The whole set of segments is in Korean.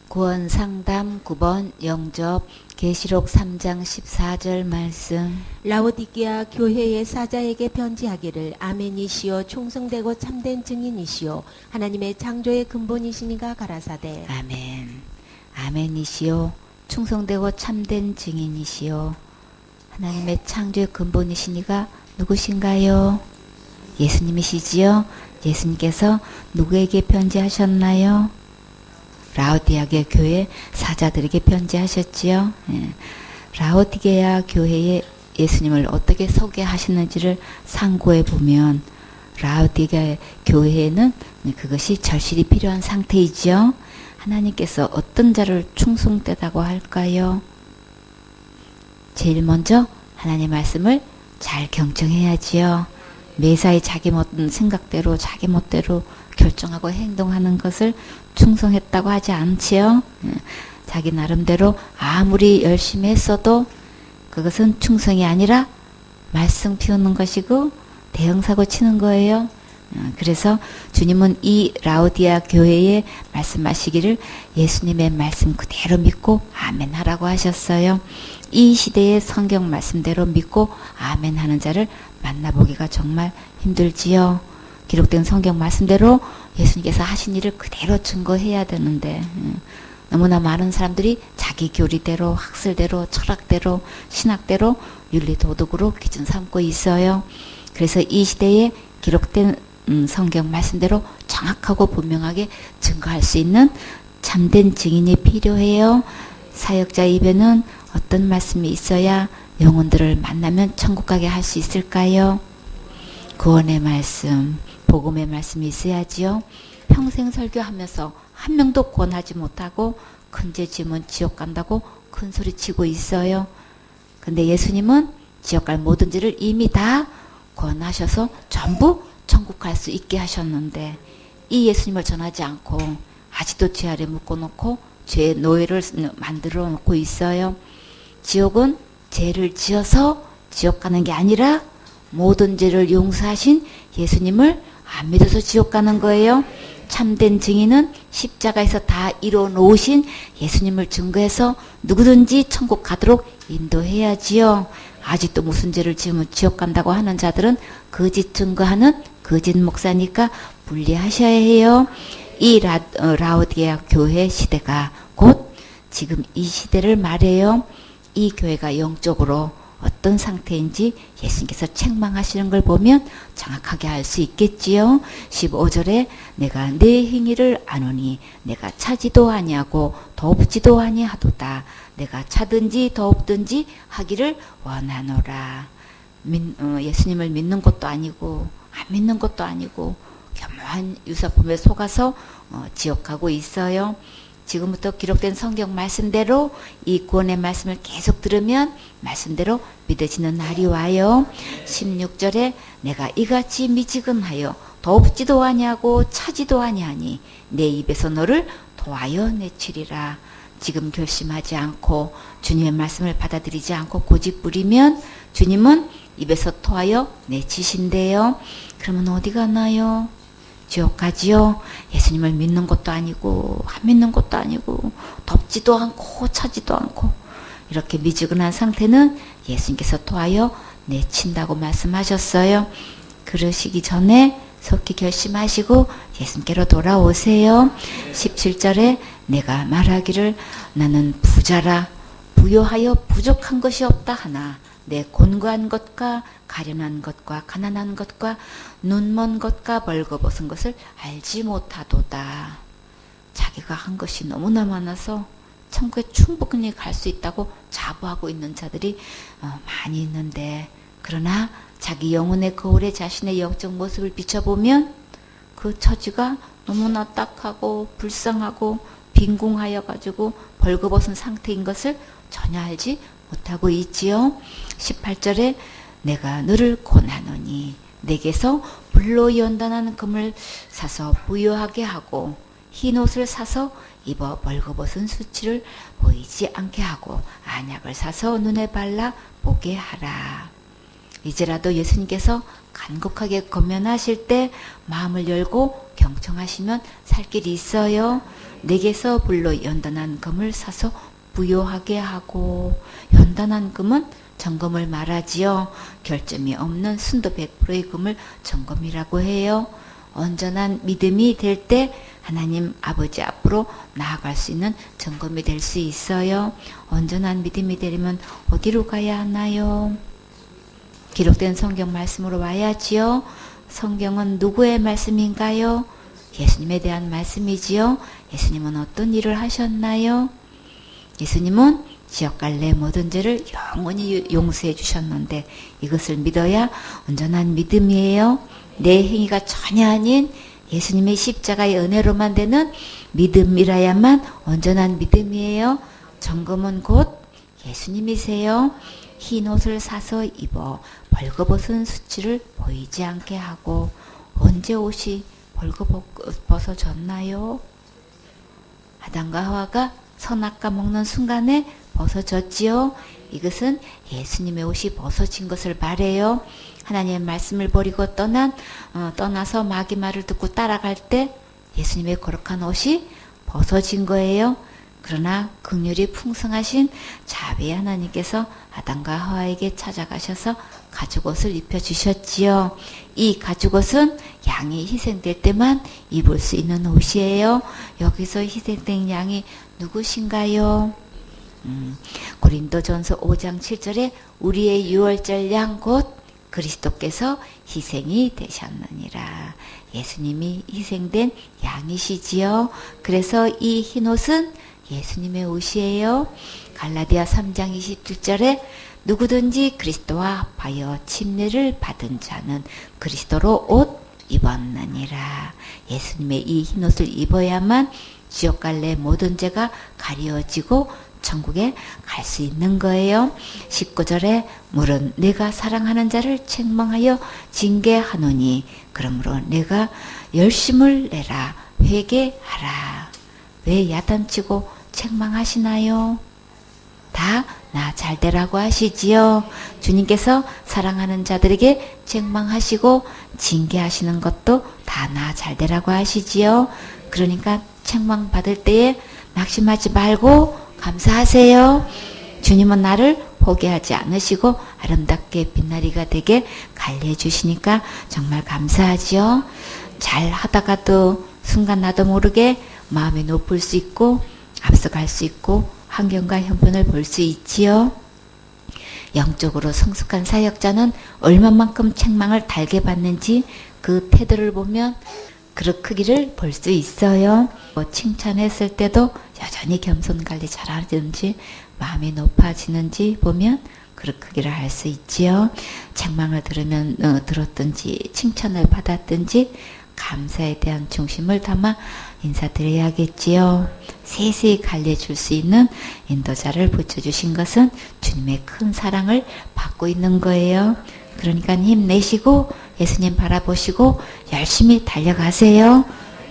구원상담 9번 영접 계시록 3장 14절 말씀. 라오디게아 교회의 사자에게 편지하기를 아멘이시오 충성되고 참된 증인이시오 하나님의 창조의 근본이시니가 가라사대. 아멘. 아멘이시오 충성되고 참된 증인이시오 하나님의 창조의 근본이시니가 누구신가요? 예수님이시지요? 예수님께서 누구에게 편지하셨나요? 라오디게아 교회 사자들에게 편지하셨지요. 라오디게아 교회에 예수님을 어떻게 소개하시는지를 상고해 보면 라오디게아 교회에는 그것이 절실히 필요한 상태이지요. 하나님께서 어떤 자를 충성되다고 할까요? 제일 먼저 하나님 말씀을 잘 경청해야지요. 매사에 자기 생각대로 자기 멋대로 결정하고 행동하는 것을 충성했다고 하지 않지요. 자기 나름대로 아무리 열심히 했어도 그것은 충성이 아니라 말썽 피우는 것이고 대형사고 치는 거예요. 그래서 주님은 이 라오디게아 교회에 말씀하시기를 예수님의 말씀 그대로 믿고 아멘 하라고 하셨어요. 이 시대의 성경 말씀대로 믿고 아멘 하는 자를 만나보기가 정말 힘들지요. 기록된 성경 말씀대로 예수님께서 하신 일을 그대로 증거해야 되는데 너무나 많은 사람들이 자기 교리대로 학설대로 철학대로 신학대로 윤리도덕으로 기준 삼고 있어요. 그래서 이 시대에 기록된 성경 말씀대로 정확하고 분명하게 증거할 수 있는 참된 증인이 필요해요. 사역자 입에는 어떤 말씀이 있어야 영혼들을 만나면 천국 가게 할 수 있을까요? 구원의 말씀, 복음의 말씀이 있어야지요. 평생 설교하면서 한 명도 구원하지 못하고 큰 죄 지으면 지옥 간다고 큰 소리 치고 있어요. 근데 예수님은 지옥 갈 모든 죄를 이미 다 구원하셔서 전부 천국 갈 수 있게 하셨는데 이 예수님을 전하지 않고 아직도 죄 아래 묶어놓고 죄의 노예를 만들어 놓고 있어요. 지옥은 죄를 지어서 지옥 가는 게 아니라 모든 죄를 용서하신 예수님을 안 믿어서 지옥 가는 거예요. 참된 증인은 십자가에서 다 이뤄 놓으신 예수님을 증거해서 누구든지 천국 가도록 인도해야지요. 아직도 무슨 죄를 지으면 지옥 간다고 하는 자들은 거짓 증거하는 거짓 목사니까 분리하셔야 해요. 이 라오디게아 교회 시대가 곧 지금 이 시대를 말해요. 이 교회가 영적으로 어떤 상태인지 예수님께서 책망하시는 걸 보면 정확하게 알 수 있겠지요. 15절에 내가 내 행위를 아노니 내가 차지도 아니하고 돕지도 아니하도다. 내가 차든지 돕든지 하기를 원하노라. 예수님을 믿는 것도 아니고 안 믿는 것도 아니고 교묘한 유사품에 속아서 지옥 가고 있어요. 지금부터 기록된 성경 말씀대로 이 구원의 말씀을 계속 들으면 말씀대로 믿어지는 날이 와요. 16절에 내가 이같이 미지근하여 돕지도 아니하고 차지도 아니하니 내 입에서 너를 도하여 내치리라. 지금 결심하지 않고 주님의 말씀을 받아들이지 않고 고집 부리면 주님은 입에서 토하여 내치신대요. 그러면 어디 가나요? 지옥 가지요. 예수님을 믿는 것도 아니고 안 믿는 것도 아니고 덥지도 않고 차지도 않고 이렇게 미지근한 상태는 예수님께서 토하여 내친다고 말씀하셨어요. 그러시기 전에 속히 결심하시고 예수님께로 돌아오세요. 17절에 내가 말하기를 나는 부자라 부요하여 부족한 것이 없다 하나 내 곤고한 것과 가련한 것과 가난한 것과 눈먼 것과 벌거벗은 것을 알지 못하도다. 자기가 한 것이 너무나 많아서 천국에 충분히 갈 수 있다고 자부하고 있는 자들이 많이 있는데 그러나 자기 영혼의 거울에 자신의 영적 모습을 비춰보면 그 처지가 너무나 딱하고 불쌍하고 빈궁하여 가지고 벌거벗은 상태인 것을 전혀 알지 못하고 있지요. 18절에 내가 너를 권하노니 내게서 불로 연단하는 금을 사서 부유하게 하고 흰 옷을 사서 입어 벌거벗은 수치를 보이지 않게 하고 안약을 사서 눈에 발라 보게 하라. 이제라도 예수님께서 간곡하게 권면하실 때 마음을 열고 경청하시면 살 길이 있어요. 내게서 불로 연단한 금을 사서 부요하게 하고, 연단한 금은 정금을 말하지요. 결점이 없는 순도 100%의 금을 정금이라고 해요. 온전한 믿음이 될 때 하나님 아버지 앞으로 나아갈 수 있는 정금이 될 수 있어요. 온전한 믿음이 되려면 어디로 가야 하나요? 기록된 성경 말씀으로 와야지요. 성경은 누구의 말씀인가요? 예수님에 대한 말씀이지요. 예수님은 어떤 일을 하셨나요? 예수님은 지옥 갈래 모든 죄를 영원히 용서해 주셨는데 이것을 믿어야 온전한 믿음이에요. 내 행위가 전혀 아닌 예수님의 십자가의 은혜로만 되는 믿음이라야만 온전한 믿음이에요. 정금은 곧 예수님이세요. 흰 옷을 사서 입어 벌거벗은 수치를 보이지 않게 하고, 언제 옷이 벌거벗어졌나요? 아담과 하와가 선악과 먹는 순간에 벗어졌지요. 이것은 예수님의 옷이 벗어진 것을 말해요. 하나님의 말씀을 버리고 떠나서 마귀 말을 듣고 따라갈 때 예수님의 거룩한 옷이 벗어진 거예요. 그러나 긍휼이 풍성하신 자비의 하나님께서 아담과 하와에게 찾아가셔서 가죽옷을 입혀주셨지요. 이 가죽옷은 양이 희생될 때만 입을 수 있는 옷이에요. 여기서 희생된 양이 누구신가요? 고린도전서 5장 7절에 우리의 유월절 양 곧 그리스도께서 희생이 되셨느니라. 예수님이 희생된 양이시지요. 그래서 이 흰옷은 예수님의 옷이에요. 갈라디아 3장 27절에 누구든지 그리스도와 합하여 침례를 받은 자는 그리스도로 옷 입었느니라. 예수님의 이 흰옷을 입어야만 지옥 갈래 모든 죄가 가려지고 천국에 갈 수 있는 거예요. 19절에 물은 내가 사랑하는 자를 책망하여 징계하노니 그러므로 내가 열심을 내라 회개하라. 왜 야단치고 책망하시나요? 다 나 잘되라고 하시지요. 주님께서 사랑하는 자들에게 책망하시고 징계하시는 것도 다 나 잘되라고 하시지요. 그러니까 책망 받을 때에 낙심하지 말고 감사하세요. 주님은 나를 포기하지 않으시고 아름답게 빛나리가 되게 관리해 주시니까 정말 감사하지요. 잘 하다가도 순간 나도 모르게 마음이 높을 수 있고 앞서갈 수 있고 환경과 형편을 볼 수 있지요. 영적으로 성숙한 사역자는 얼마만큼 책망을 달게 받는지 그 태도를 보면 그릇 크기를 볼 수 있어요. 칭찬했을 때도 여전히 겸손 관리 잘하는지 마음이 높아지는지 보면 그릇 크기를 알 수 있지요. 책망을 들었든지 칭찬을 받았든지 감사에 대한 중심을 담아 인사드려야겠지요. 세세히 관리해줄 수 있는 인도자를 붙여주신 것은 주님의 큰 사랑을 받고 있는 거예요. 그러니까 힘내시고 예수님 바라보시고 열심히 달려가세요.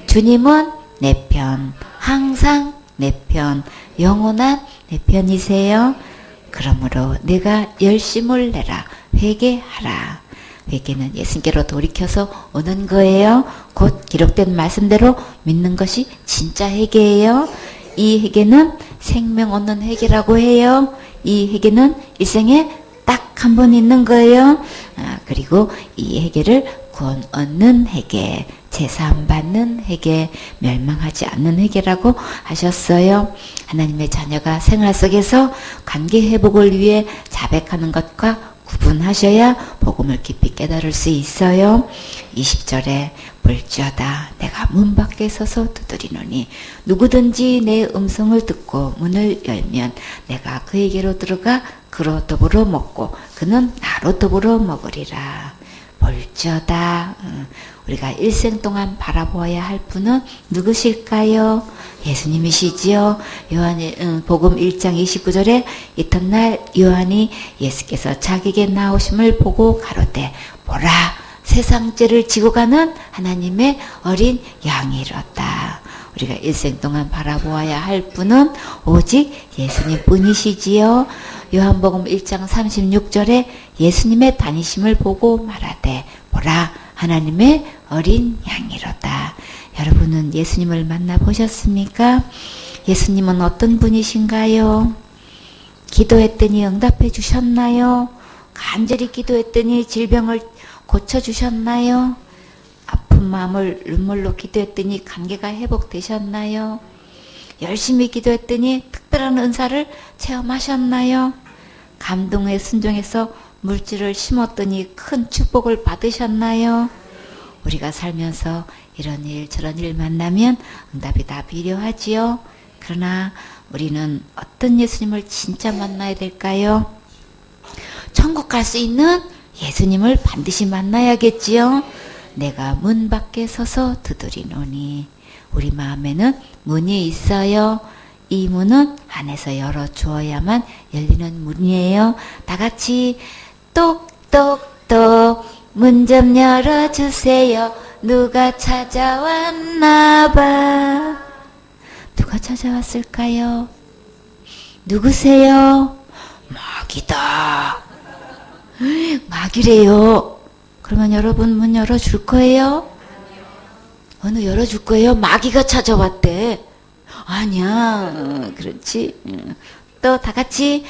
주님은 내 편, 항상 내 편, 영원한 내 편이세요. 그러므로 내가 열심을 내라 회개하라. 회개는 예수님께로 돌이켜서 오는 거예요. 곧 기록된 말씀대로 믿는 것이 진짜 회개예요. 이 회개는 생명 얻는 회개라고 해요. 이 회개는 일생에 딱 한 번 있는 거예요. 그리고 이 회개를 구원 얻는 회개, 제사함 받는 회개, 멸망하지 않는 회개라고 하셨어요. 하나님의 자녀가 생활 속에서 관계 회복을 위해 자백하는 것과 구분하셔야 복음을 깊이 깨달을 수 있어요. 20절에 볼지어다 내가 문 밖에 서서 두드리노니 누구든지 내 음성을 듣고 문을 열면 내가 그에게로 들어가 그로 더불어 먹고 그는 나로 더불어 먹으리라. 볼지어다 우리가 일생 동안 바라보아야 할 분은 누구실까요? 예수님이시지요. 복음 1장 29절에 이튿날 요한이 예수께서 자기에게 나오심을 보고 가로되 보라 세상 죄를 지고 가는 하나님의 어린 양이로다. 우리가 일생 동안 바라보아야 할 분은 오직 예수님 뿐이시지요. 요한복음 1장 36절에 예수님의 다니심을 보고 말하되 보라 하나님의 어린 양이로다. 여러분은 예수님을 만나보셨습니까? 예수님은 어떤 분이신가요? 기도했더니 응답해 주셨나요? 간절히 기도했더니 질병을 고쳐주셨나요? 아픈 마음을 눈물로 기도했더니 관계가 회복되셨나요? 열심히 기도했더니 특별한 은사를 체험하셨나요? 감동에 순종해서 물질을 심었더니 큰 축복을 받으셨나요? 우리가 살면서 이런 일 저런 일 만나면 응답이 다 필요하지요. 그러나 우리는 어떤 예수님을 진짜 만나야 될까요? 천국 갈 수 있는 예수님을 반드시 만나야겠지요. 내가 문 밖에 서서 두드리노니. 우리 마음에는 문이 있어요. 이 문은 안에서 열어주어야만 열리는 문이에요. 다 같이 똑똑똑 문 좀 열어주세요. 누가 찾아왔나봐. 누가 찾아왔을까요? 누구세요? 마귀다. 마귀래요. 그러면 여러분 문 열어줄 거예요? 어느 열어줄 거예요? 마귀가 찾아왔대. 아니야. 그렇지. 또 다 같이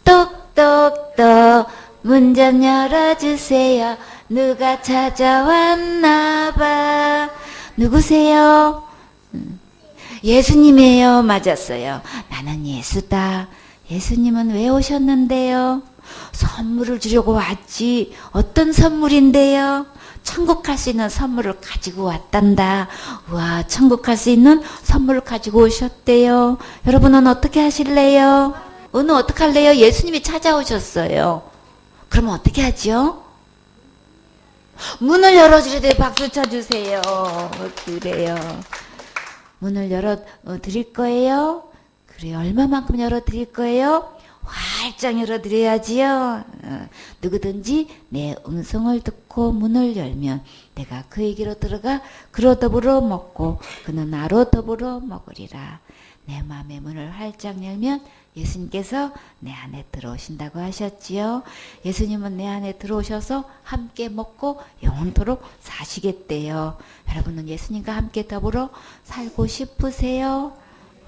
똑똑똑 문 좀 열어주세요. 누가 찾아왔나봐. 누구세요? 예수님이에요. 맞았어요. 나는 예수다. 예수님은 왜 오셨는데요? 선물을 주려고 왔지. 어떤 선물인데요? 천국 갈 수 있는 선물을 가지고 왔단다. 와, 천국 갈 수 있는 선물을 가지고 오셨대요. 여러분은 어떻게 하실래요? 오늘 어떻게 할래요? 예수님이 찾아오셨어요. 그러면 어떻게 하죠? 문을 열어주셔야 돼요. 박수 쳐주세요. 그래요. 문을 열어 드릴 거예요? 그래, 얼마만큼 열어 드릴 거예요? 활짝 열어 드려야지요. 누구든지 내 음성을 듣고 문을 열면 내가 그에게로 들어가 그로 더불어 먹고 그는 나로 더불어 먹으리라. 내 마음의 문을 활짝 열면 예수님께서 내 안에 들어오신다고 하셨지요. 예수님은 내 안에 들어오셔서 함께 먹고 영원토록 사시겠대요. 여러분은 예수님과 함께 더불어 살고 싶으세요?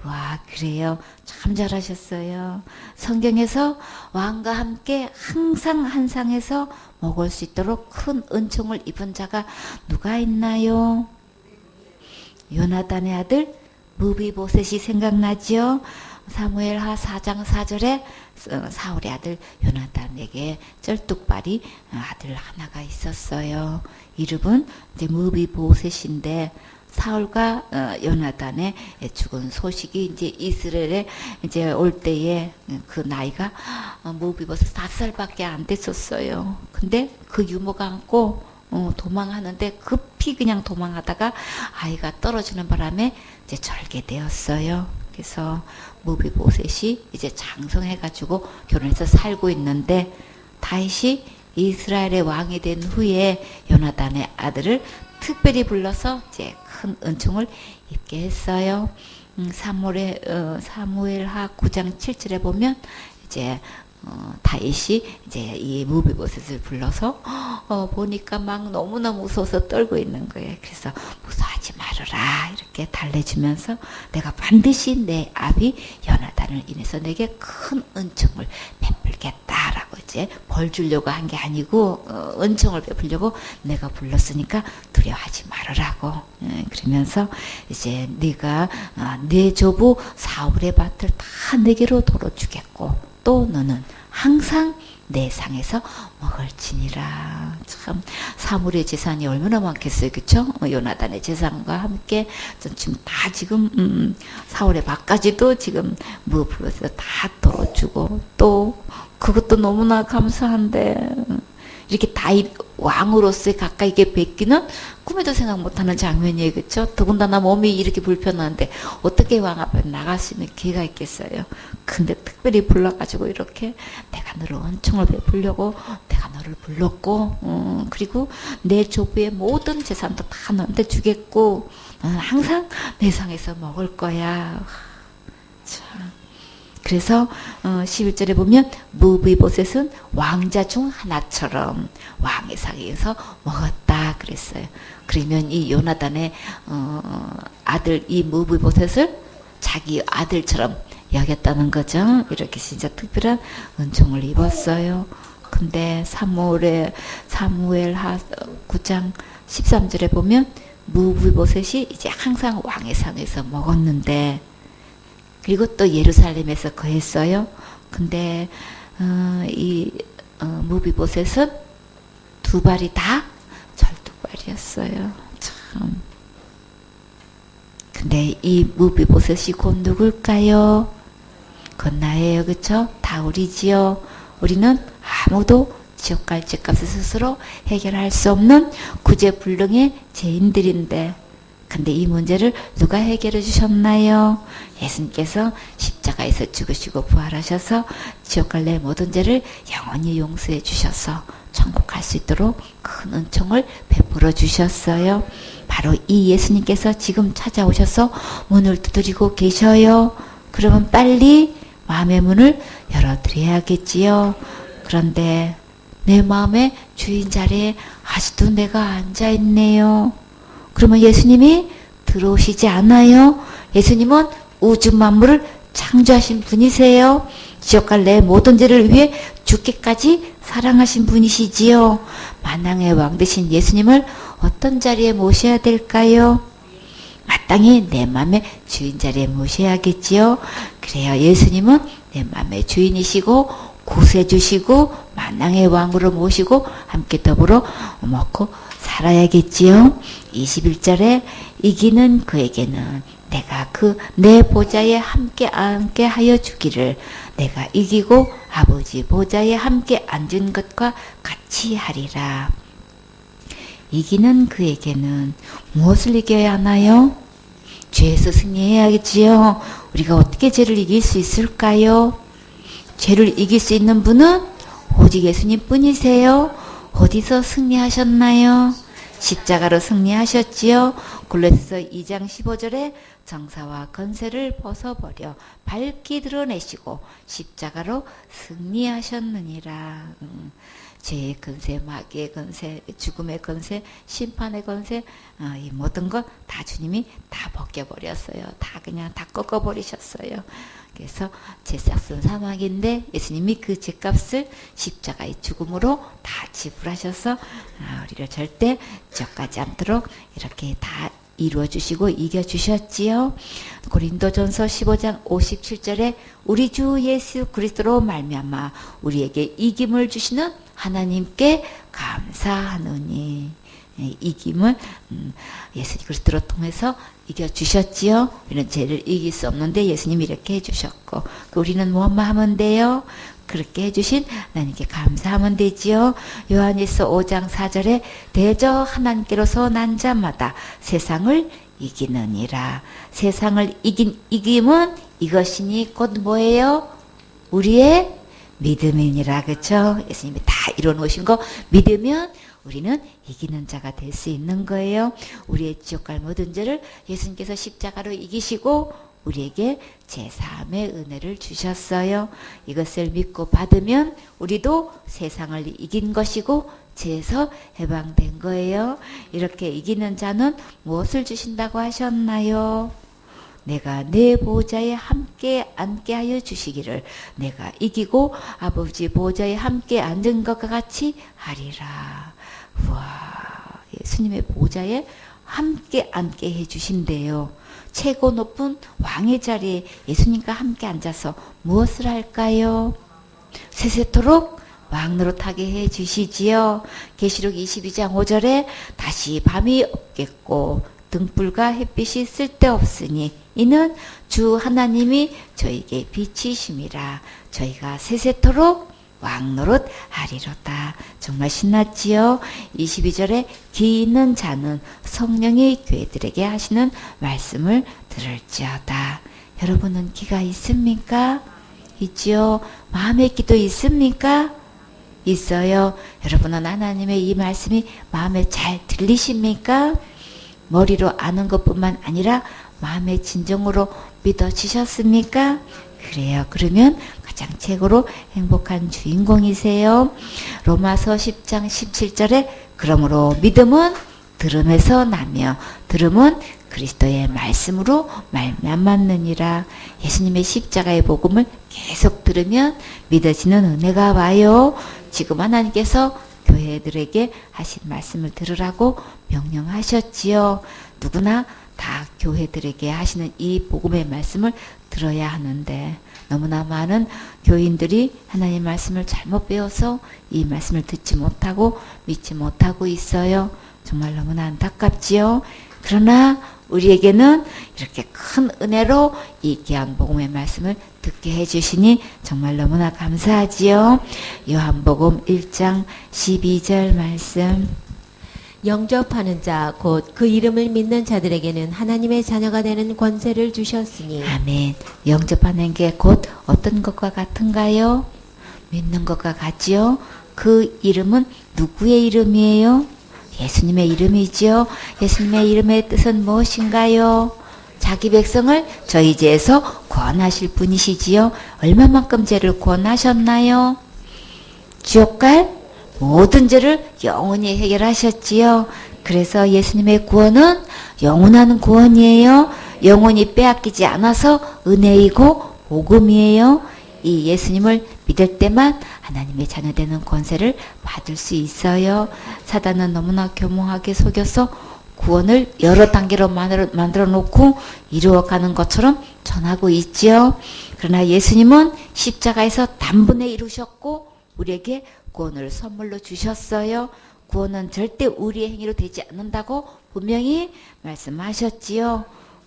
와, 그래요. 참 잘하셨어요. 성경에서 왕과 함께 항상 한 상에서 먹을 수 있도록 큰 은총을 입은 자가 누가 있나요? 요나단의 아들 무비보셋이 생각나지요? 사무엘하 4장 4절에 사울의 아들 요나단에게 쩔뚝발이 아들 하나가 있었어요. 이름은 이제 무비보셋인데 사울과 요나단의 죽은 소식이 이제 이스라엘에 이제 올 때에 그 나이가 무비보셋 5살밖에 안 됐었어요. 근데 그 유모가 안고 도망하는데 급히 그냥 도망하다가 아이가 떨어지는 바람에 이제 절개되었어요. 그래서 무비보셋이 이제 장성해가지고 결혼해서 살고 있는데 다윗이 이스라엘의 왕이 된 후에 요나단의 아들을 특별히 불러서 이제 큰 은총을 입게 했어요. 사무엘하 9장 7절에 보면 이제 다윗이 이제 이 무비보셋을 불러서 보니까 막 너무너무 무서워서 떨고 있는 거예요. 그래서 무서워하지 말아라 이렇게 달래주면서 내가 반드시 내 아비 요나단을 인해서 내게 큰 은총을 베풀겠다라고 이제 벌 주려고 한 게 아니고 은총을 베풀려고 내가 불렀으니까 두려워하지 말으라고. 그러면서 이제 네가 내 조부 사울의 밭을 다 내게로 돌아주겠고 또 너는 항상 내 상에서 먹을지니라. 참 사물의 재산이 얼마나 많겠어요, 그렇죠? 요나단의 재산과 함께 지금 사울의 밭까지도 지금 무브에서 다 돌아주고 또 그것도 너무나 감사한데 이렇게 다윗 왕으로서의 가까이게 뵙기는 꿈에도 생각 못하는 장면이에요. 그렇죠? 더군다나 몸이 이렇게 불편한데 어떻게 왕 앞에 나갈 수 있는 기회가 있겠어요. 근데 특별히 불러가지고 이렇게 내가 너를 은총을 베풀려고 내가 너를 불렀고 그리고 내 조부의 모든 재산도 다 너한테 주겠고 너는 항상 내 상에서 먹을 거야. 참 그래서 11절에 보면 무비보셋은 왕자 중 하나처럼 왕의 상에서 먹었다 그랬어요. 그러면 이 요나단의 아들 이 무비보셋을 자기 아들처럼 여겼다는 거죠. 이렇게 진짜 특별한 은총을 입었어요. 근데 사무엘 9장 13절에 보면 무비보셋이 이제 항상 왕의 상에서 먹었는데, 그리고 또 예루살렘에서 거했어요. 근데 이 무비보셋은 두 발이 다 절뚝발이었어요. 참. 근데 이 무비보셋이 곧 누굴까요? 그건 나예요. 그쵸? 다 우리지요. 우리는 아무도 지옥 갈 죄값을 스스로 해결할 수 없는 구제불능의 죄인들인데, 근데 이 문제를 누가 해결해 주셨나요? 예수님께서 십자가에서 죽으시고 부활하셔서 지옥 갈 내 모든 죄를 영원히 용서해 주셔서 천국 갈 수 있도록 큰 은총을 베풀어 주셨어요. 바로 이 예수님께서 지금 찾아오셔서 문을 두드리고 계셔요. 그러면 빨리 마음의 문을 열어드려야겠지요. 그런데 내 마음의 주인 자리에 아직도 내가 앉아있네요. 그러면 예수님이 들어오시지 않아요. 예수님은 우주 만물을 창조하신 분이세요. 지옥 갈 내 모든 죄를 위해 죽기까지 사랑하신 분이시지요. 만왕의 왕 되신 예수님을 어떤 자리에 모셔야 될까요? 마땅히 내 마음의 주인 자리에 모셔야겠지요. 그래야 예수님은 내 마음의 주인이시고 구세주시고 만왕의 왕으로 모시고 함께 더불어 먹고 살아야겠지요. 21절에 이기는 그에게는 내가 그 내 보좌에 함께 앉게 하여 주기를, 내가 이기고 아버지 보좌에 함께 앉은 것과 같이 하리라. 이기는 그에게는 무엇을 이겨야 하나요? 죄에서 승리해야겠지요. 우리가 어떻게 죄를 이길 수 있을까요? 죄를 이길 수 있는 분은 오직 예수님 뿐이세요. 어디서 승리하셨나요? 십자가로 승리하셨지요. 골로새서 2장 15절에 정사와 건세를 벗어버려 밝히 드러내시고 십자가로 승리하셨느니라. 죄의 건세, 마귀의 건세, 죽음의 건세, 심판의 건세, 이 모든 것 다 주님이 다 벗겨버렸어요. 다 그냥 다 꺾어버리셨어요. 그래서 죄값은 사망인데 예수님이 그 죄값을 십자가의 죽음으로 다 지불하셔서 우리를 절대 지옥가지 않도록 이렇게 다 이루어주시고 이겨주셨지요. 고린도전서 15장 57절에 우리 주 예수 그리스도로 말미암아 우리에게 이김을 주시는 하나님께 감사하노니, 이김을 예수 그리스도로 통해서 이겨주셨지요. 우리는 죄를 이길 수 없는데 예수님이 이렇게 해주셨고, 우리는 무엇만 하면 돼요? 그렇게 해주신 하나님께 감사하면 되지요. 요한일서 5장 4절에 대저 하나님께로서 난 자마다 세상을 이기느니라. 세상을 이긴 이김은 이것이니 곧 뭐예요? 우리의 믿음이니라. 그렇죠? 예수님이 다 이뤄놓으신 거 믿으면 우리는 이기는 자가 될 수 있는 거예요. 우리의 지옥 갈 모든 죄를 예수님께서 십자가로 이기시고 우리에게 제3의 은혜를 주셨어요. 이것을 믿고 받으면 우리도 세상을 이긴 것이고 죄에서 해방된 거예요. 이렇게 이기는 자는 무엇을 주신다고 하셨나요? 내가 내 보좌에 함께 앉게 하여 주시기를, 내가 이기고 아버지 보좌에 함께 앉은 것과 같이 하리라. 우와, 예수님의 보좌에 함께 앉게 해주신대요. 최고 높은 왕의 자리에 예수님과 함께 앉아서 무엇을 할까요? 세세토록 왕 노릇하게 해주시지요. 계시록 22장 5절에 다시 밤이 없겠고 등불과 햇빛이 쓸데없으니 이는 주 하나님이 저에게 빛이심이라. 저희가 세세토록 왕 노릇 하리로다. 정말 신났지요. 22절에 귀 있는 자는 성령이 교회들에게 하시는 말씀을 들을지어다. 여러분은 귀가 있습니까? 있지요. 마음의 귀도 있습니까? 있어요. 여러분은 하나님의 이 말씀이 마음에 잘 들리십니까? 머리로 아는 것뿐만 아니라 마음의 진정으로 믿어지셨습니까? 그래요. 그러면 가장 최고로 행복한 주인공이세요. 로마서 10장 17절에 그러므로 믿음은 들음에서 나며 들음은 그리스도의 말씀으로 말미암았느니라. 예수님의 십자가의 복음을 계속 들으면 믿어지는 은혜가 와요. 지금 하나님께서 교회들에게 하신 말씀을 들으라고 명령하셨지요. 누구나 다 교회들에게 하시는 이 복음의 말씀을 들어야 하는데 너무나 많은 교인들이 하나님의 말씀을 잘못 배워서 이 말씀을 듣지 못하고 믿지 못하고 있어요. 정말 너무나 안타깝지요. 그러나 우리에게는 이렇게 큰 은혜로 이 귀한 복음의 말씀을 듣게 해주시니 정말 너무나 감사하지요. 요한복음 1장 12절 말씀. 영접하는 자 곧 그 이름을 믿는 자들에게는 하나님의 자녀가 되는 권세를 주셨으니. 아멘. 영접하는 게 곧 어떤 것과 같은가요? 믿는 것과 같지요. 그 이름은 누구의 이름이에요? 예수님의 이름이지요. 예수님의 이름의 뜻은 무엇인가요? 자기 백성을 저희 죄에서 구원하실 분이시지요. 얼마만큼 죄를 구원하셨나요? 지옥 갈 모든 죄를 영원히 해결하셨지요. 그래서 예수님의 구원은 영원한 구원이에요. 영원히 빼앗기지 않아서 은혜이고 복음이에요. 이 예수님을 믿을 때만 하나님의 자녀되는 권세를 받을 수 있어요. 사단은 너무나 교묘하게 속여서 구원을 여러 단계로 만들어 놓고 이루어가는 것처럼 전하고 있지요. 그러나 예수님은 십자가에서 단번에 이루셨고 우리에게 구원을 선물로 주셨어요. 구원은 절대 우리의 행위로 되지 않는다고 분명히 말씀하셨지요.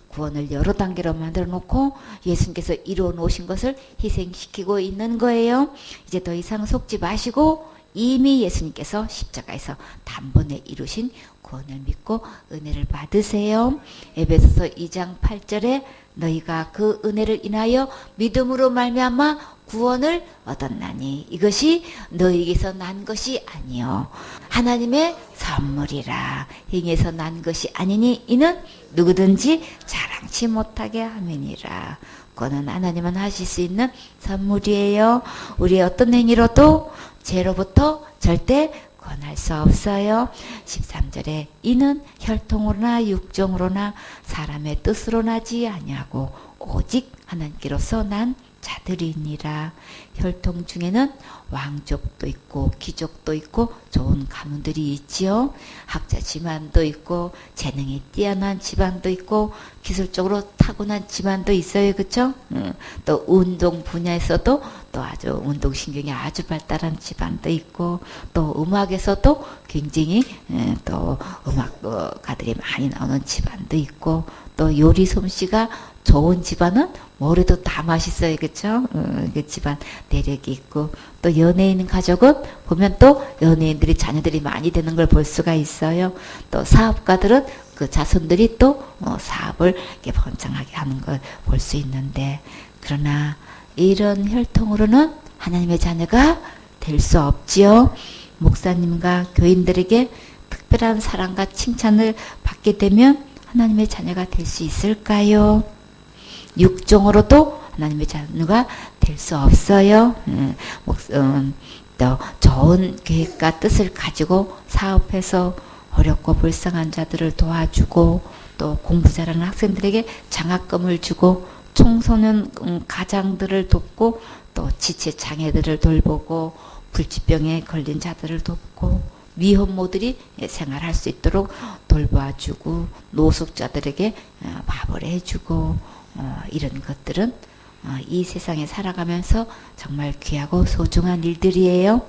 구원을 여러 단계로 만들어 놓고 예수님께서 이루어 놓으신 것을 희생시키고 있는 거예요. 이제 더 이상 속지 마시고 이미 예수님께서 십자가에서 단번에 이루신 구원을 믿고 은혜를 받으세요. 에베소서 2장 8절에 너희가 그 은혜를 인하여 믿음으로 말미암아 구원을 얻었나니 이것이 너희에게서 난 것이 아니요 하나님의 선물이라. 행에서 난 것이 아니니 이는 누구든지 자랑치 못하게 함이니라. 그거는 하나님은 하실 수 있는 선물이에요. 우리의 어떤 행위로도 죄로부터 절대 구원할 수 없어요. 13절에 이는 혈통으로나 육정으로나 사람의 뜻으로 나지 아니하고 오직 하나님께로서 난 자들이니라. 혈통 중에는 왕족도 있고 귀족도 있고 좋은 가문들이 있지요. 학자 집안도 있고 재능이 뛰어난 집안도 있고 기술적으로 타고난 집안도 있어요. 그렇죠? 또 운동 분야에서도 또 아주 운동신경이 아주 발달한 집안도 있고 또 음악에서도 굉장히 또 음악가들이 많이 나오는 집안도 있고 또 요리 솜씨가 좋은 집안은 뭐래도 다 맛있어요. 그쵸? 그 집안 내력이 있고 또 연예인 가족은 보면 또 연예인들이 자녀들이 많이 되는 걸 볼 수가 있어요. 또 사업가들은 그 자손들이 또 사업을 이렇게 번창하게 하는 걸 볼 수 있는데 그러나 이런 혈통으로는 하나님의 자녀가 될 수 없지요. 목사님과 교인들에게 특별한 사랑과 칭찬을 받게 되면 하나님의 자녀가 될 수 있을까요? 육종으로도 하나님의 자녀가 될 수 없어요. 또 좋은 계획과 뜻을 가지고 사업해서 어렵고 불쌍한 자들을 도와주고 또 공부 잘하는 학생들에게 장학금을 주고 청소년 가장들을 돕고 또 지체 장애들을 돌보고 불치병에 걸린 자들을 돕고 미혼모들이 생활할 수 있도록 돌봐주고 노숙자들에게 밥을 해주고 이런 것들은 이 세상에 살아가면서 정말 귀하고 소중한 일들이에요.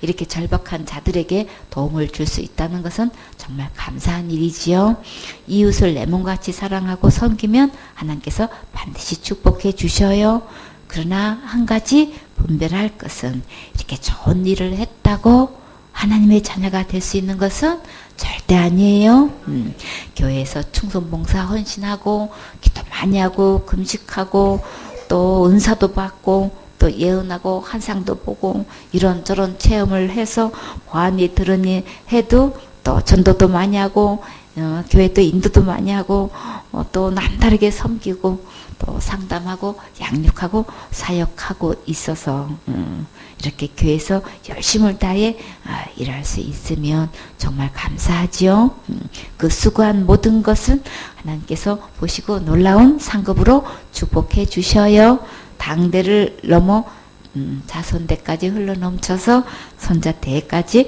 이렇게 절박한 자들에게 도움을 줄 수 있다는 것은 정말 감사한 일이지요. 이웃을 내 몸같이 사랑하고 섬기면 하나님께서 반드시 축복해 주셔요. 그러나 한 가지 분별할 것은 이렇게 좋은 일을 했다고 하나님의 자녀가 될 수 있는 것은 절대 아니에요. 교회에서 충성봉사 헌신하고 기도 많이 하고 금식하고 또 은사도 받고 또 예언하고 환상도 보고 이런저런 체험을 해서 보아니 들으니 해도 또 또 전도도 많이 하고 교회도 인도도 많이 하고 또 남다르게 섬기고 또 상담하고 양육하고 사역하고 있어서 이렇게 교회에서 열심을 다해 일할 수 있으면 정말 감사하지요. 그 수고한 모든 것은 하나님께서 보시고 놀라운 상급으로 축복해 주셔요. 당대를 넘어 자손대까지 흘러넘쳐서 손자대까지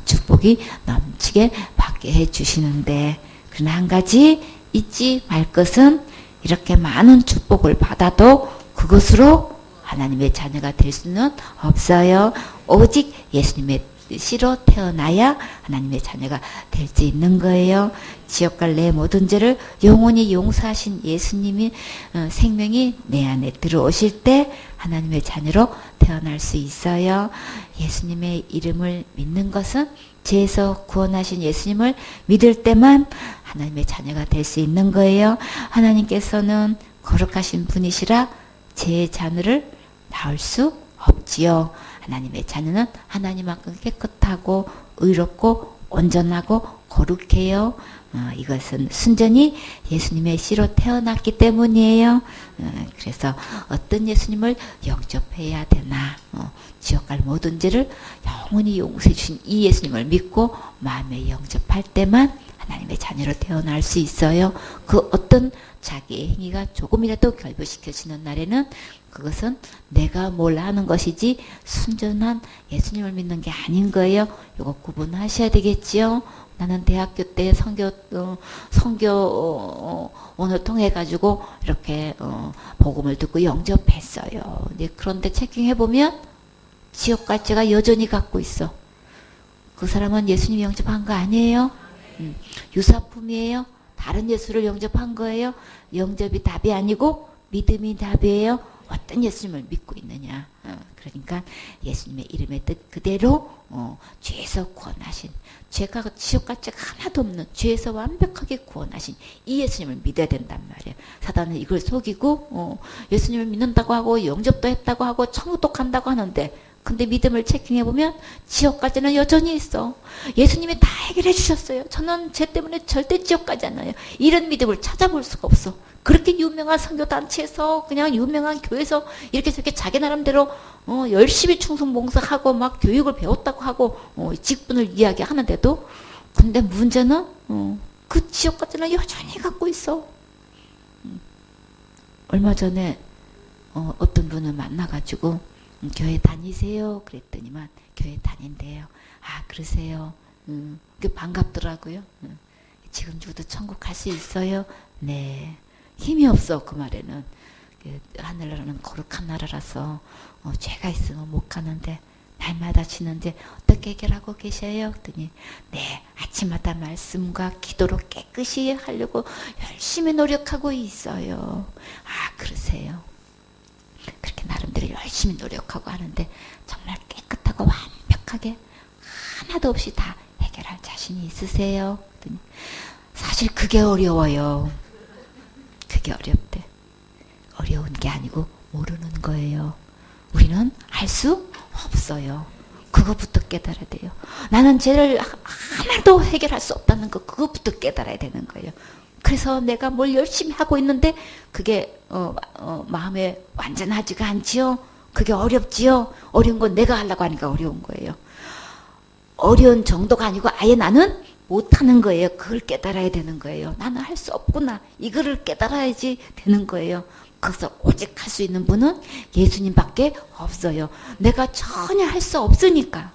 축복이 넘치게 받게 해주시는데, 그러나 한 가지 잊지 말 것은 이렇게 많은 축복을 받아도 그것으로 하나님의 자녀가 될 수는 없어요. 오직 예수님의 씨로 태어나야 하나님의 자녀가 될 수 있는 거예요. 지옥 갈 내 모든 죄를 영원히 용서하신 예수님이 생명이 내 안에 들어오실 때 하나님의 자녀로 태어날 수 있어요. 예수님의 이름을 믿는 것은 죄에서 구원하신 예수님을 믿을 때만 하나님의 자녀가 될 수 있는 거예요. 하나님께서는 거룩하신 분이시라 죄의 자녀를 낳을 수 없지요. 하나님의 자녀는 하나님만큼 깨끗하고 의롭고 온전하고 거룩해요. 이것은 순전히 예수님의 씨로 태어났기 때문이에요. 그래서 어떤 예수님을 영접해야 되나, 지옥 갈 모든 죄를 영원히 용서해 주신 이 예수님을 믿고 마음에 영접할 때만 하나님의 자녀로 태어날 수 있어요. 그 어떤 자기의 행위가 조금이라도 결부시켜지는 날에는 그것은 내가 뭘 하는 것이지 순전한 예수님을 믿는 게 아닌 거예요. 이거 구분하셔야 되겠지요. 나는 대학교 때 선교원을 통해 가지고 이렇게 복음을 듣고 영접했어요. 그런데 체킹해 보면 지옥 갈 죄가 여전히 갖고 있어. 그 사람은 예수님 영접한 거 아니에요? 유사품이에요. 다른 예수를 영접한 거예요. 영접이 답이 아니고 믿음이 답이에요. 어떤 예수님을 믿고 있느냐. 그러니까 예수님의 이름의 뜻 그대로 죄에서 구원하신, 죄가 지옥 갈 죄가 하나도 없는 죄에서 완벽하게 구원하신 이 예수님을 믿어야 된단 말이에요. 사단은 이걸 속이고 예수님을 믿는다고 하고 영접도 했다고 하고 천국도 간다고 하는데, 근데 믿음을 체킹해 보면 지옥 갈 죄는 여전히 있어. 예수님이 다 해결해 주셨어요. 저는 죄 때문에 절대 지옥 가지 않아요. 이런 믿음을 찾아볼 수가 없어. 그렇게 유명한 선교단체에서, 그냥 유명한 교회에서 이렇게 저렇게 자기 나름대로 열심히 충성봉사하고 막 교육을 배웠다고 하고 직분을 이야기하는데도, 근데 문제는 그 지옥 갈 죄는 여전히 갖고 있어. 얼마 전에 어떤 분을 만나가지고 교회 다니세요? 그랬더니만 교회 다닌대요. 아, 그러세요? 그게 반갑더라고요. 지금 죽어도 천국 갈 수 있어요? 네. 힘이 없어, 그 말에는. 하늘나라는 거룩한 나라라서 죄가 있으면 못 가는데 날마다 지는데 어떻게 해결하고 계셔요? 그랬더니 네, 아침마다 말씀과 기도로 깨끗이 하려고 열심히 노력하고 있어요. 아, 그러세요? 그렇게 나름대로 열심히 노력하고 하는데 정말 깨끗하고 완벽하게 하나도 없이 다 해결할 자신이 있으세요? 그랬더니 사실 그게 어려워요. 그게 어렵대. 어려운 게 아니고 모르는 거예요. 우리는 할 수 없어요. 그것부터 깨달아야 돼요. 나는 죄를 하나도 해결할 수 없다는 거, 그것부터 깨달아야 되는 거예요. 그래서 내가 뭘 열심히 하고 있는데 그게 마음에 완전하지가 않지요. 그게 어렵지요. 어려운 건 내가 하려고 하니까 어려운 거예요. 어려운 정도가 아니고 아예 나는 못하는 거예요. 그걸 깨달아야 되는 거예요. 나는 할 수 없구나. 이거를 깨달아야지 되는 거예요. 그래서 오직 할 수 있는 분은 예수님밖에 없어요. 내가 전혀 할 수 없으니까.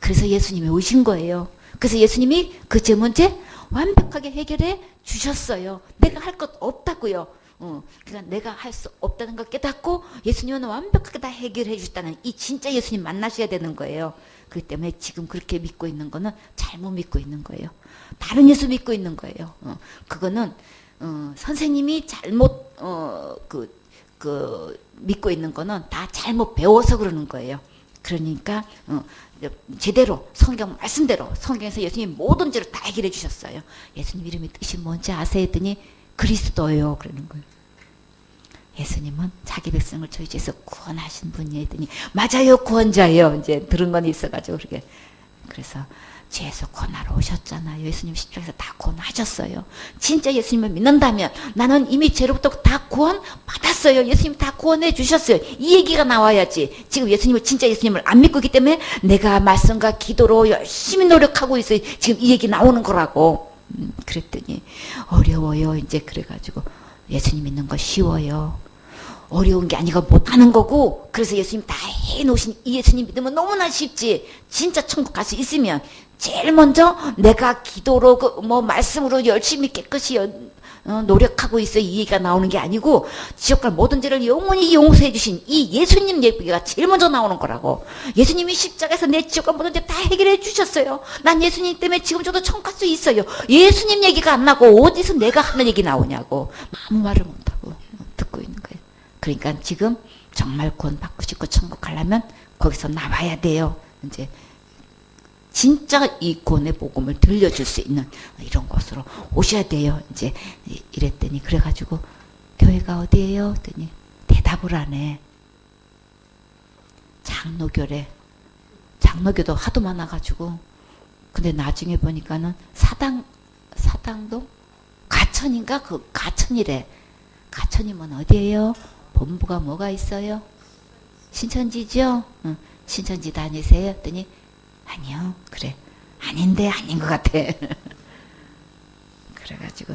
그래서 예수님이 오신 거예요. 그래서 예수님이 그 제 문제 완벽하게 해결해 주셨어요. 내가 할 것 없다고요. 그러니까 내가 할 수 없다는 걸 깨닫고 예수님은 완벽하게 다 해결해 주셨다는 이 진짜 예수님 만나셔야 되는 거예요. 그렇기 때문에 지금 그렇게 믿고 있는 거는 잘못 믿고 있는 거예요. 다른 예수 믿고 있는 거예요. 그거는 선생님이 잘못 믿고 있는 거는 다 잘못 배워서 그러는 거예요. 그러니까 제대로 성경 말씀대로 성경에서 예수님이 모든 죄를 다 해결해 주셨어요. 예수님 이름이 뜻이 뭔지 아세요? 했더니 그리스도요 그러는 거예요. 예수님은 자기 백성을 저희 죄에서 구원하신 분이에요. 했더니 맞아요, 구원자예요. 이제 들은 건 있어가지고 그러게. 그래서 죄에서 권하러 오셨잖아요. 예수님 십자가에서 다 구원하셨어요. 진짜 예수님을 믿는다면 나는 이미 죄로부터 다 구원 받았어요. 예수님 다 구원해 주셨어요. 이 얘기가 나와야지. 지금 예수님을 진짜 예수님을 안 믿고 있기 때문에 내가 말씀과 기도로 열심히 노력하고 있어요. 지금 이 얘기 나오는 거라고. 그랬더니 어려워요. 이제 그래가지고 예수님 믿는 거 쉬워요. 어려운 게 아니고 못하는 거고, 그래서 예수님 다 해놓으신 이 예수님 믿으면 너무나 쉽지. 진짜 천국 갈 수 있으면 제일 먼저 내가 기도로 말씀으로 열심히 깨끗이 노력하고 있어 이 얘기가 나오는 게 아니고, 지옥 갈 모든 죄를 영원히 용서해 주신 이 예수님 얘기가 제일 먼저 나오는 거라고. 예수님이 십자가에서 내 지옥 갈 모든 죄 다 해결해 주셨어요. 난 예수님 때문에 지금 저도 천국 갈 수 있어요. 예수님 얘기가 안 나고 어디서 내가 하는 얘기 나오냐고. 아무 말을 못하고 듣고 있는 거예요. 그러니까 지금 정말 구원 받고 싶고 천국 가려면 거기서 나와야 돼요. 이제 진짜 이 구원의 복음을 들려줄 수 있는 이런 곳으로 오셔야 돼요. 이제 이랬더니, 그래가지고 교회가 어디예요? 했더니 대답을 안 해. 장로교래. 장로교도 하도 많아가지고. 근데 나중에 보니까는 사당동 가천인가? 그 가천이래. 가천이면 어디예요? 본부가 뭐가 있어요? 신천지죠? 응. 신천지 다니세요? 했더니 아니요. 그래. 아닌데 아닌 것 같아. 그래가지고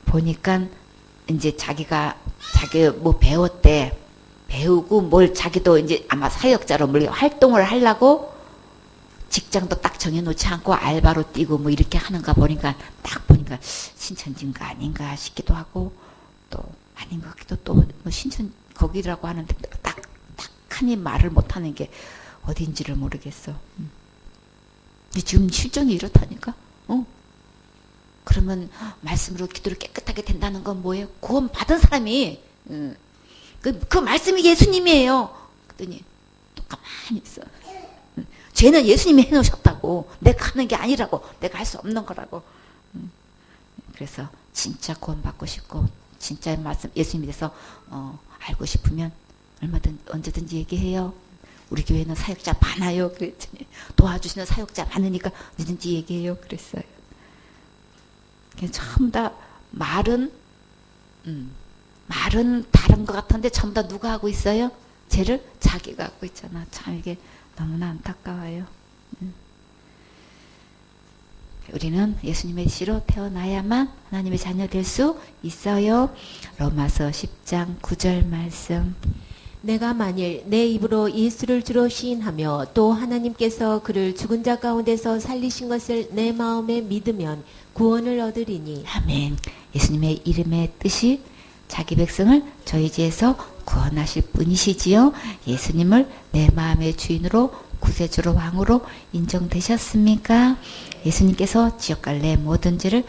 보니까 이제 자기 뭐 배웠대. 배우고 뭘 자기도 이제 아마 사역자로 뭘 활동을 하려고 직장도 딱 정해놓지 않고 알바로 뛰고 뭐 이렇게 하는가 보니까 딱 보니까 신천지인가 아닌가 싶기도 하고, 또 아닌 것 같기도, 또 뭐 신천 거기라고 하는데 딱하니 말을 못하는 게 어딘지를 모르겠어. 지금 실정이 이렇다니까. 그러면 말씀으로 기도를 깨끗하게 된다는 건 뭐예요? 구원 받은 사람이 그 말씀이 예수님이에요. 그랬더니 또 가만히 있어. 죄는 예수님이 해놓으셨다고. 내가 하는 게 아니라고. 내가 할 수 없는 거라고. 그래서 진짜 구원 받고 싶고 진짜 말씀 예수님에 대해서 알고 싶으면 언제든지 얘기해요. 우리 교회는 사역자 많아요. 그랬더니 도와주시는 사역자 많으니까 언제든지 얘기해요. 그랬어요. 전부 다 말은 다른 것 같은데 전부 다 누가 하고 있어요? 죄를 자기가 하고 있잖아. 참 이게 너무나 안타까워요. 우리는 예수님의 씨로 태어나야만 하나님의 자녀 될 수 있어요. 로마서 10장 9절 말씀. 내가 만일 내 입으로 예수를 주로 시인하며 또 하나님께서 그를 죽은 자 가운데서 살리신 것을 내 마음에 믿으면 구원을 얻으리니. 아멘. 예수님의 이름의 뜻이 자기 백성을 저희 죄에서 구원하실 분이시지요. 예수님을 내 마음의 주인으로 구세주로 왕으로 인정되셨습니까? 예수님께서 지옥 갈 내 모든 죄를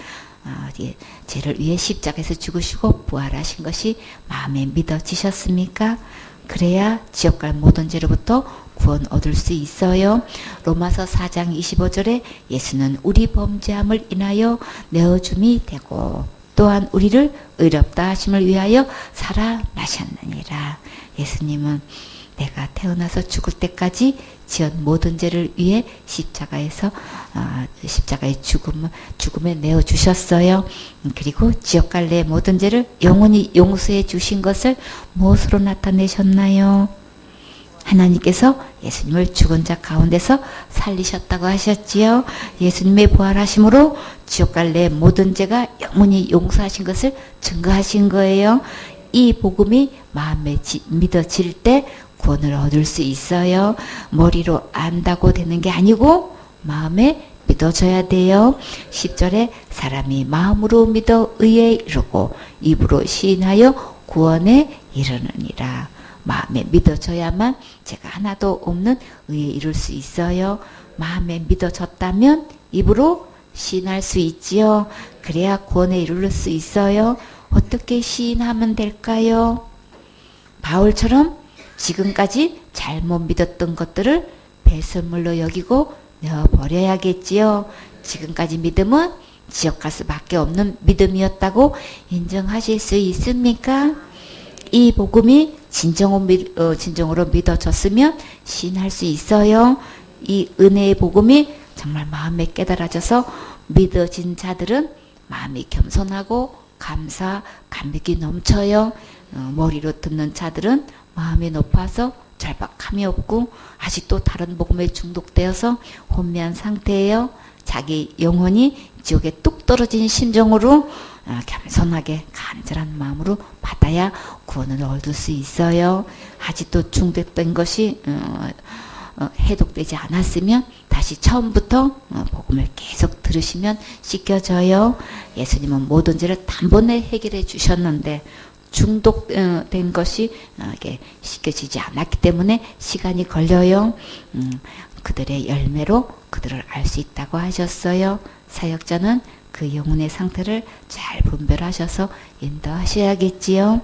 위해 십자가에서 죽으시고 부활하신 것이 마음에 믿어지셨습니까? 그래야 지옥 갈 모든 죄로부터 구원 얻을 수 있어요. 로마서 4장 25절에 예수는 우리 범죄함을 인하여 내어줌이 되고 또한 우리를 의롭다 하심을 위하여 살아나셨느니라. 예수님은 내가 태어나서 죽을 때까지 지은 모든 죄를 위해 십자가의 죽음에 내어 주셨어요. 그리고 지옥 갈 내 모든 죄를 영원히 용서해 주신 것을 무엇으로 나타내셨나요? 하나님께서 예수님을 죽은 자 가운데서 살리셨다고 하셨지요. 예수님의 부활하심으로 지옥 갈 내 모든 죄가 영원히 용서하신 것을 증거하신 거예요. 이 복음이 마음에 믿어질 때 구원을 얻을 수 있어요. 머리로 안다고 되는 게 아니고 마음에 믿어져야 돼요. 10절에 사람이 마음으로 믿어 의에 이르고 입으로 시인하여 구원에 이르느니라. 마음에 믿어져야만 죄가 하나도 없는 의에 이룰 수 있어요. 마음에 믿어졌다면 입으로 시인할 수 있지요. 그래야 구원에 이룰 수 있어요. 어떻게 시인하면 될까요? 바울처럼 지금까지 잘못 믿었던 것들을 배설물로 여기고 내어버려야겠지요. 지금까지 믿음은 지옥 갈 수밖에 없는 믿음이었다고 인정하실 수 있습니까? 이 복음이 진정으로 믿어졌으면 시인할 수 있어요. 이 은혜의 복음이 정말 마음에 깨달아져서 믿어진 자들은 마음이 겸손하고 감사, 감격이 넘쳐요. 머리로 듣는 자들은 마음이 높아서 절박함이 없고 아직도 다른 복음에 중독되어서 혼미한 상태예요. 자기 영혼이 지옥에 뚝 떨어진 심정으로 겸손하게 간절한 마음으로 받아야 구원을 얻을 수 있어요. 아직도 중독된 것이 해독되지 않았으면 다시 처음부터 복음을 계속 들으시면 씻겨져요. 예수님은 모든 죄를 단번에 해결해 주셨는데 중독된 것이 이게 씻겨지지 않았기 때문에 시간이 걸려요. 그들의 열매로 그들을 알 수 있다고 하셨어요. 사역자는 그 영혼의 상태를 잘 분별하셔서 인도하셔야겠지요.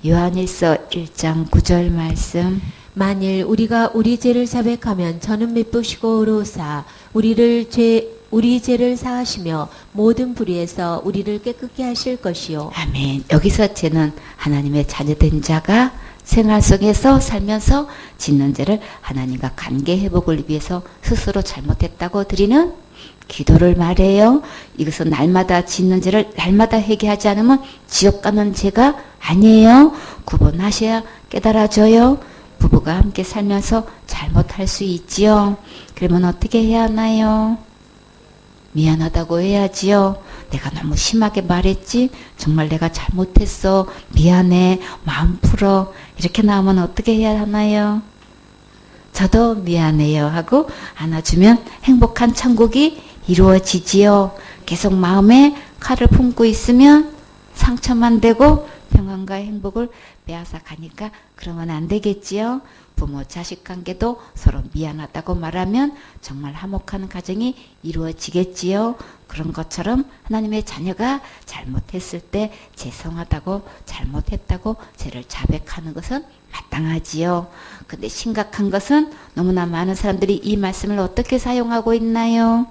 요한일서 1장 9절 말씀. 만일 우리가 우리 죄를 자백하면 저는 미쁘시고 의로우사 우리 죄를 사하시며 모든 불의에서 우리를 깨끗게 하실 것이요. 아멘. 여기서 죄는 하나님의 자녀된 자가 생활 속에서 살면서 짓는 죄를 하나님과 관계 회복을 위해서 스스로 잘못했다고 드리는 기도를 말해요. 이것은 날마다 짓는 죄를 날마다 회개하지 않으면 지옥 가는 죄가 아니에요. 구분하셔야 깨달아져요. 부부가 함께 살면서 잘못할 수 있지요. 그러면 어떻게 해야 하나요? 미안하다고 해야지요. 내가 너무 심하게 말했지? 정말 내가 잘못했어. 미안해. 마음 풀어. 이렇게 나오면 어떻게 해야 하나요? 저도 미안해요 하고 안아주면 행복한 천국이 이루어지지요. 계속 마음에 칼을 품고 있으면 상처만 되고 평안과 행복을 빼앗아 가니까 그러면 안 되겠지요. 부모 자식 관계도 서로 미안하다고 말하면 정말 화목한 가정이 이루어지겠지요. 그런 것처럼 하나님의 자녀가 잘못했을 때 죄송하다고 잘못했다고 죄를 자백하는 것은 마땅하지요. 근데 심각한 것은 너무나 많은 사람들이 이 말씀을 어떻게 사용하고 있나요?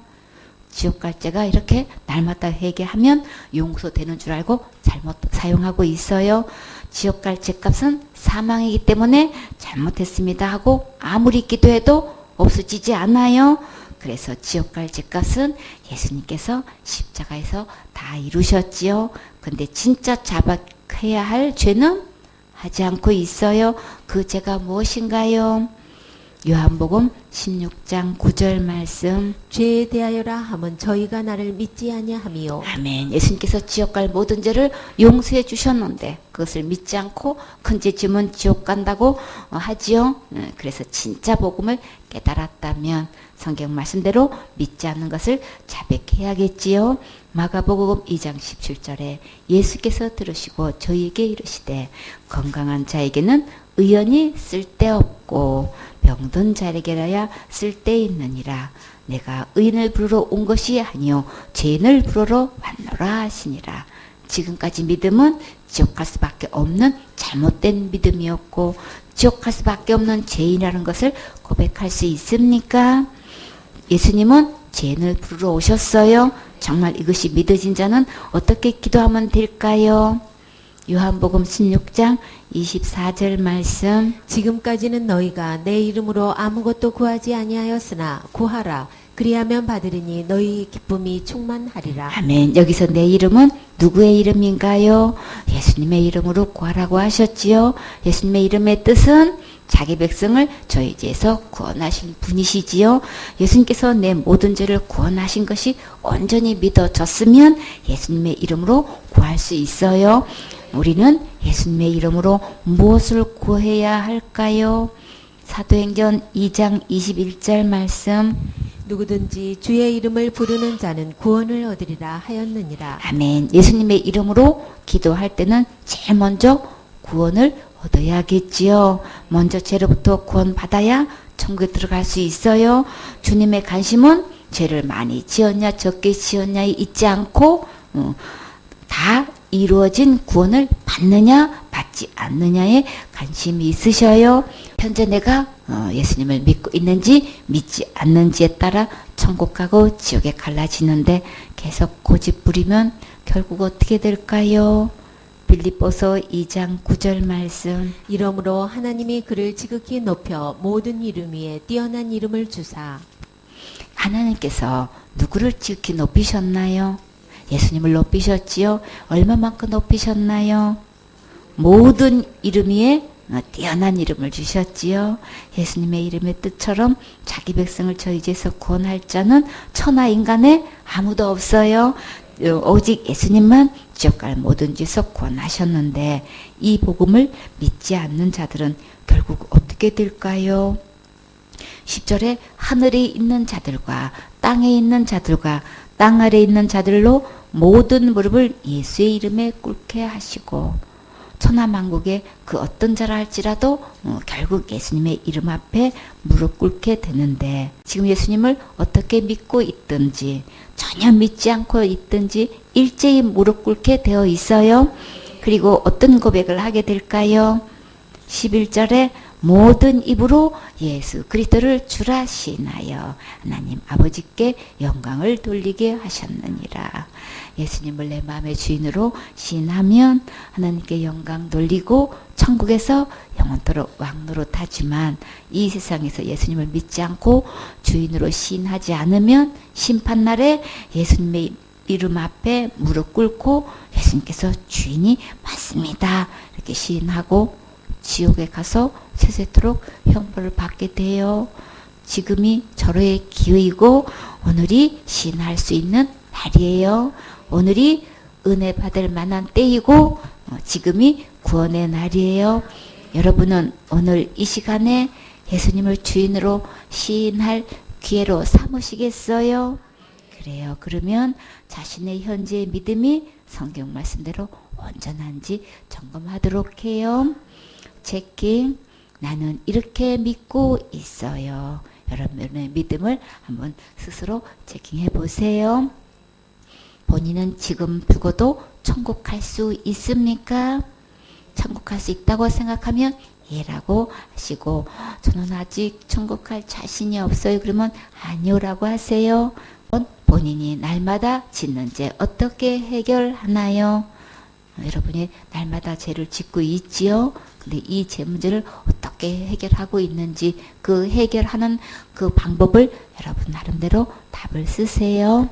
지옥 갈 죄가 이렇게 날마다 회개하면 용서되는 줄 알고 잘못 사용하고 있어요. 지옥 갈 죄값은 사망이기 때문에 잘못했습니다 하고 아무리 기도해도 없어지지 않아요. 그래서 지옥 갈 죄값은 예수님께서 십자가에서 다 이루셨지요. 근데 진짜 자백해야 할 죄는 하지 않고 있어요. 그 죄가 무엇인가요? 요한복음 16장 9절 말씀. 죄에 대하여라 함은 저희가 나를 믿지 아니함이요. 아멘. 예수님께서 지옥 갈 모든 죄를 용서해 주셨는데 그것을 믿지 않고 큰 죄 지으면 지옥 간다고 하지요. 그래서 진짜 복음을 깨달았다면 성경 말씀대로 믿지 않는 것을 자백해야겠지요. 마가복음 2장 17절에 예수께서 들으시고 저희에게 이르시되 건강한 자에게는 의연이 쓸데없고 병든 자에게라야 쓸데있느니라. 내가 의인을 부르러 온 것이 아니요 죄인을 부르러 왔노라 하시니라. 지금까지 믿음은 지옥 갈 수밖에 없는 잘못된 믿음이었고 지옥 갈 수밖에 없는 죄인이라는 것을 고백할 수 있습니까? 예수님은 죄인을 부르러 오셨어요. 정말 이것이 믿어진 자는 어떻게 기도하면 될까요? 요한복음 16장 24절 말씀. 지금까지는 너희가 내 이름으로 아무것도 구하지 아니하였으나 구하라. 그리하면 받으리니 너희 기쁨이 충만하리라. 아멘. 여기서 내 이름은 누구의 이름인가요? 예수님의 이름으로 구하라고 하셨지요. 예수님의 이름의 뜻은 자기 백성을 저희 죄에서 구원하신 분이시지요. 예수님께서 내 모든 죄를 구원하신 것이 온전히 믿어졌으면 예수님의 이름으로 구할 수 있어요. 우리는 예수님의 이름으로 무엇을 구해야 할까요? 사도행전 2장 21절 말씀. 누구든지 주의 이름을 부르는 자는 구원을 얻으리라 하였느니라. 아멘. 예수님의 이름으로 기도할 때는 제일 먼저 구원을 얻어야겠지요. 먼저 죄로부터 구원받아야 천국에 들어갈 수 있어요. 주님의 관심은 죄를 많이 지었냐 적게 지었냐에 있지 않고 다 이루어진 구원을 받느냐 받지 않느냐에 관심이 있으셔요. 현재 내가 예수님을 믿고 있는지 믿지 않는지에 따라 천국 가고 지옥에 갈라지는데 계속 고집 부리면 결국 어떻게 될까요? 빌립보서 2장 9절 말씀. 이러므로 하나님이 그를 지극히 높여 모든 이름 위에 뛰어난 이름을 주사. 하나님께서 누구를 지극히 높이셨나요? 예수님을 높이셨지요. 얼마만큼 높이셨나요? 모든 이름 위에 뛰어난 이름을 주셨지요. 예수님의 이름의 뜻처럼 자기 백성을 저희 죄에서 구원할 자는 천하 인간에 아무도 없어요. 오직 예수님만 지옥 갈 모든 죄에서 구원하셨는데 이 복음을 믿지 않는 자들은 결국 어떻게 될까요? 10절에 하늘에 있는 자들과 땅에 있는 자들과 땅 아래에 있는 자들로 모든 무릎을 예수의 이름에 꿇게 하시고 천하만국의 그 어떤 자라 할지라도 결국 예수님의 이름 앞에 무릎 꿇게 되는데 지금 예수님을 어떻게 믿고 있든지 전혀 믿지 않고 있든지 일제히 무릎 꿇게 되어 있어요. 그리고 어떤 고백을 하게 될까요? 11절에 모든 입으로 예수 그리스도를 주라 시인하여 하나님 아버지께 영광을 돌리게 하셨느니라. 예수님을 내 마음의 주인으로 시인하면 하나님께 영광 돌리고 천국에서 영원토록 왕노릇하지만 이 세상에서 예수님을 믿지 않고 주인으로 시인하지 않으면 심판날에 예수님의 이름 앞에 무릎 꿇고 예수님께서 주인이 맞습니다 이렇게 시인하고 지옥에 가서 세세토록 형벌을 받게 돼요. 지금이 절호의 기회이고 오늘이 시인할 수 있는 날이에요. 오늘이 은혜 받을 만한 때이고 지금이 구원의 날이에요. 여러분은 오늘 이 시간에 예수님을 주인으로 시인할 기회로 삼으시겠어요? 그래요. 그러면 자신의 현재의 믿음이 성경 말씀대로 온전한지 점검하도록 해요. 체킹. 나는 이렇게 믿고 있어요. 여러분의 믿음을 한번 스스로 체킹해 보세요. 본인은 지금 죽어도 천국 갈 수 있습니까? 천국 갈 수 있다고 생각하면 예라고 하시고 저는 아직 천국 갈 자신이 없어요. 그러면 아니오라고 하세요. 본인이 날마다 짓는 죄 어떻게 해결하나요? 여러분이 날마다 죄를 짓고 있지요. 근데 이 죄 문제를 어떻게 해결하고 있는지 그 해결하는 그 방법을 여러분 나름대로 답을 쓰세요.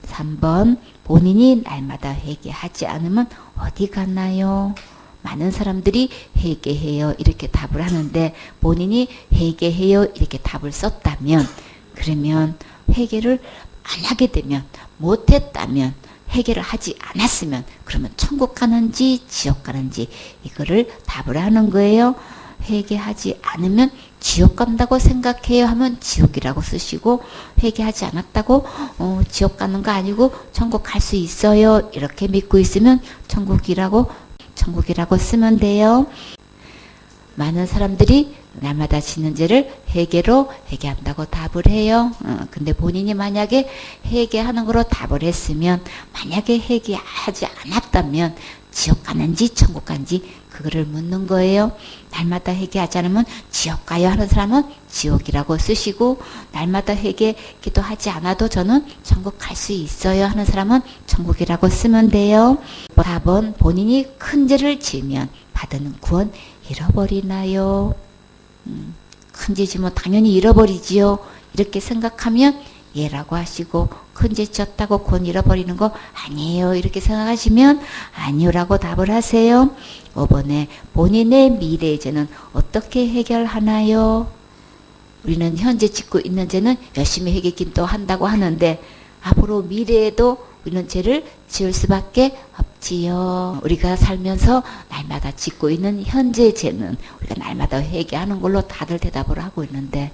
3번 본인이 날마다 회개하지 않으면 어디 갔나요? 많은 사람들이 회개해요 이렇게 답을 하는데 본인이 회개해요 이렇게 답을 썼다면 그러면 회개를 안 하게 되면 못했다면 해결을 하지 않았으면 그러면 천국 가는지 지옥 가는지 이거를 답을 하는 거예요. 회개하지 않으면 지옥 간다고 생각해요 하면 지옥이라고 쓰시고 회개하지 않았다고 지옥 가는 거 아니고 천국 갈 수 있어요 이렇게 믿고 있으면 천국이라고 쓰면 돼요. 많은 사람들이 날마다 짓는 죄를 회개로 회개한다고 답을 해요. 근데 본인이 만약에 회개하는 거로 답을 했으면 만약에 회개하지 않았다면 지옥 가는지 천국 가는지 그거를 묻는 거예요. 날마다 회개하지 않으면 지옥 가요 하는 사람은 지옥이라고 쓰시고 날마다 회개 기도하지 않아도 저는 천국 갈 수 있어요 하는 사람은 천국이라고 쓰면 돼요. 4번 본인이 큰 죄를 지으면 받은 구원 잃어버리나요? 큰 죄 지면 당연히 잃어버리지요. 이렇게 생각하면 예라고 하시고 큰 죄 지었다고 구원 잃어버리는 거 아니에요 이렇게 생각하시면 아니요라고 답을 하세요. 5번에 본인의 미래의 죄는 어떻게 해결하나요? 우리는 현재 짓고 있는 죄는 열심히 회개 기도 한다고 하는데 앞으로 미래에도 우리는 죄를 지을 수밖에 없지요. 우리가 살면서 날마다 짓고 있는 현재 죄는 우리가 날마다 회개하는 걸로 다들 대답을 하고 있는데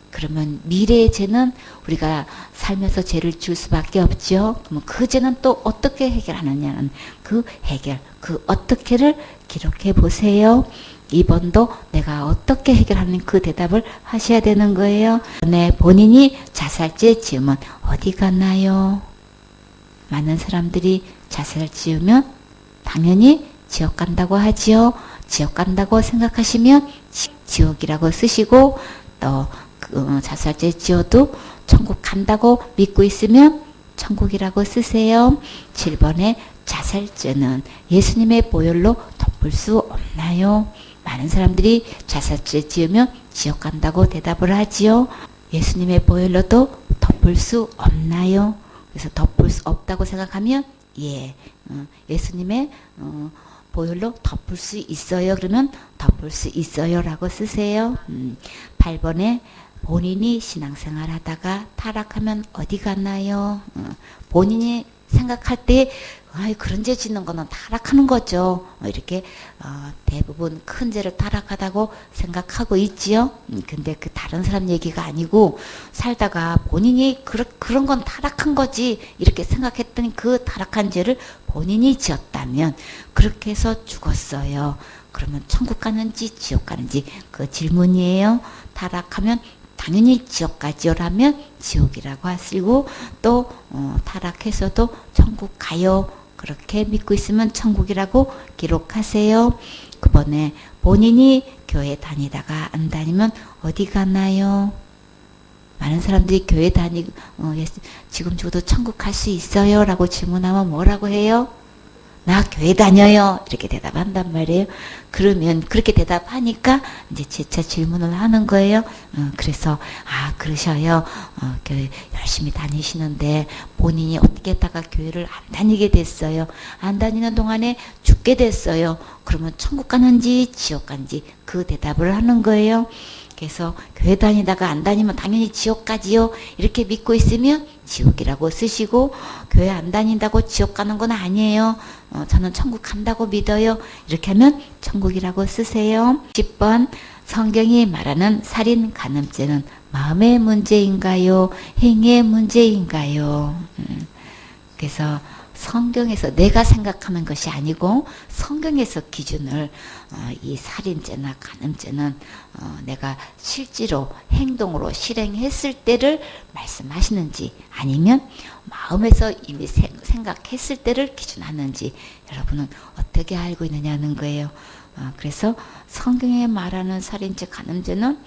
그러면 미래의 죄는 우리가 살면서 죄를 지을 수밖에 없죠. 그러면 그 죄는 또 어떻게 해결하느냐는 그 해결, 그 어떻게를 기록해 보세요. 2번도 내가 어떻게 해결하는 그 대답을 하셔야 되는 거예요. 네, 본인이 자살죄 지으면 어디 갔나요? 많은 사람들이 자살 지으면 당연히 지옥 간다고 하지요. 지옥 간다고 생각하시면 지옥이라고 쓰시고 또 자살죄 지어도 천국 간다고 믿고 있으면 천국이라고 쓰세요. 7번에 자살죄는 예수님의 보혈로 덮을 수 없나요? 많은 사람들이 자살죄 지으면 지옥 간다고 대답을 하지요. 예수님의 보혈로도 덮을 덮을 수 없나요? 그래서 덮을 수 없다고 생각하면 예, 예수님의 보혈로 덮을 수 있어요. 그러면 덮을 수 있어요 라고 쓰세요. 8번에 본인이 신앙생활 하다가 타락하면 어디 갔나요? 본인이 생각할 때 그런 죄 짓는 거는 타락하는 거죠. 이렇게 대부분 큰 죄를 타락하다고 생각하고 있지요. 근데 그 다른 사람 얘기가 아니고 살다가 본인이 그런 건 타락한 거지 이렇게 생각했더니 그 타락한 죄를 본인이 지었다면 그렇게 해서 죽었어요. 그러면 천국 가는지 지옥 가는지 그 질문이에요. 타락하면 당연히 지옥 가지요라면 지옥이라고 하시고 또 타락해서도 천국 가요. 그렇게 믿고 있으면 천국이라고 기록하세요. 그번에 본인이 교회 다니다가 안 다니면 어디 가나요? 많은 사람들이 교회 다니고 지금 죽어도 천국 갈 수 있어요? 라고 질문하면 뭐라고 해요? 나 교회 다녀요. 이렇게 대답한단 말이에요. 그러면 그렇게 대답하니까 이제 재차 질문을 하는 거예요. 그래서 그러셔요. 교회 열심히 다니시는데 본인이 어떻게 했다가 교회를 안 다니게 됐어요. 안 다니는 동안에 죽게 됐어요. 그러면 천국 가는지 지옥 가는지 그 대답을 하는 거예요. 그래서 교회 다니다가 안 다니면 당연히 지옥 가지요. 이렇게 믿고 있으면 지옥이라고 쓰시고 교회 안 다닌다고 지옥 가는 건 아니에요. 저는 천국 간다고 믿어요. 이렇게 하면 천국이라고 쓰세요. 10번 성경이 말하는 살인 간음죄는 마음의 문제인가요? 행위의 문제인가요? 그래서 성경에서 내가 생각하는 것이 아니고 성경에서 기준을 이 살인죄나 간음죄는 내가 실제로 행동으로 실행했을 때를 말씀하시는지 아니면 마음에서 이미 생각했을 때를 기준하는지 여러분은 어떻게 알고 있느냐는 거예요. 그래서 성경에 말하는 살인죄, 간음죄는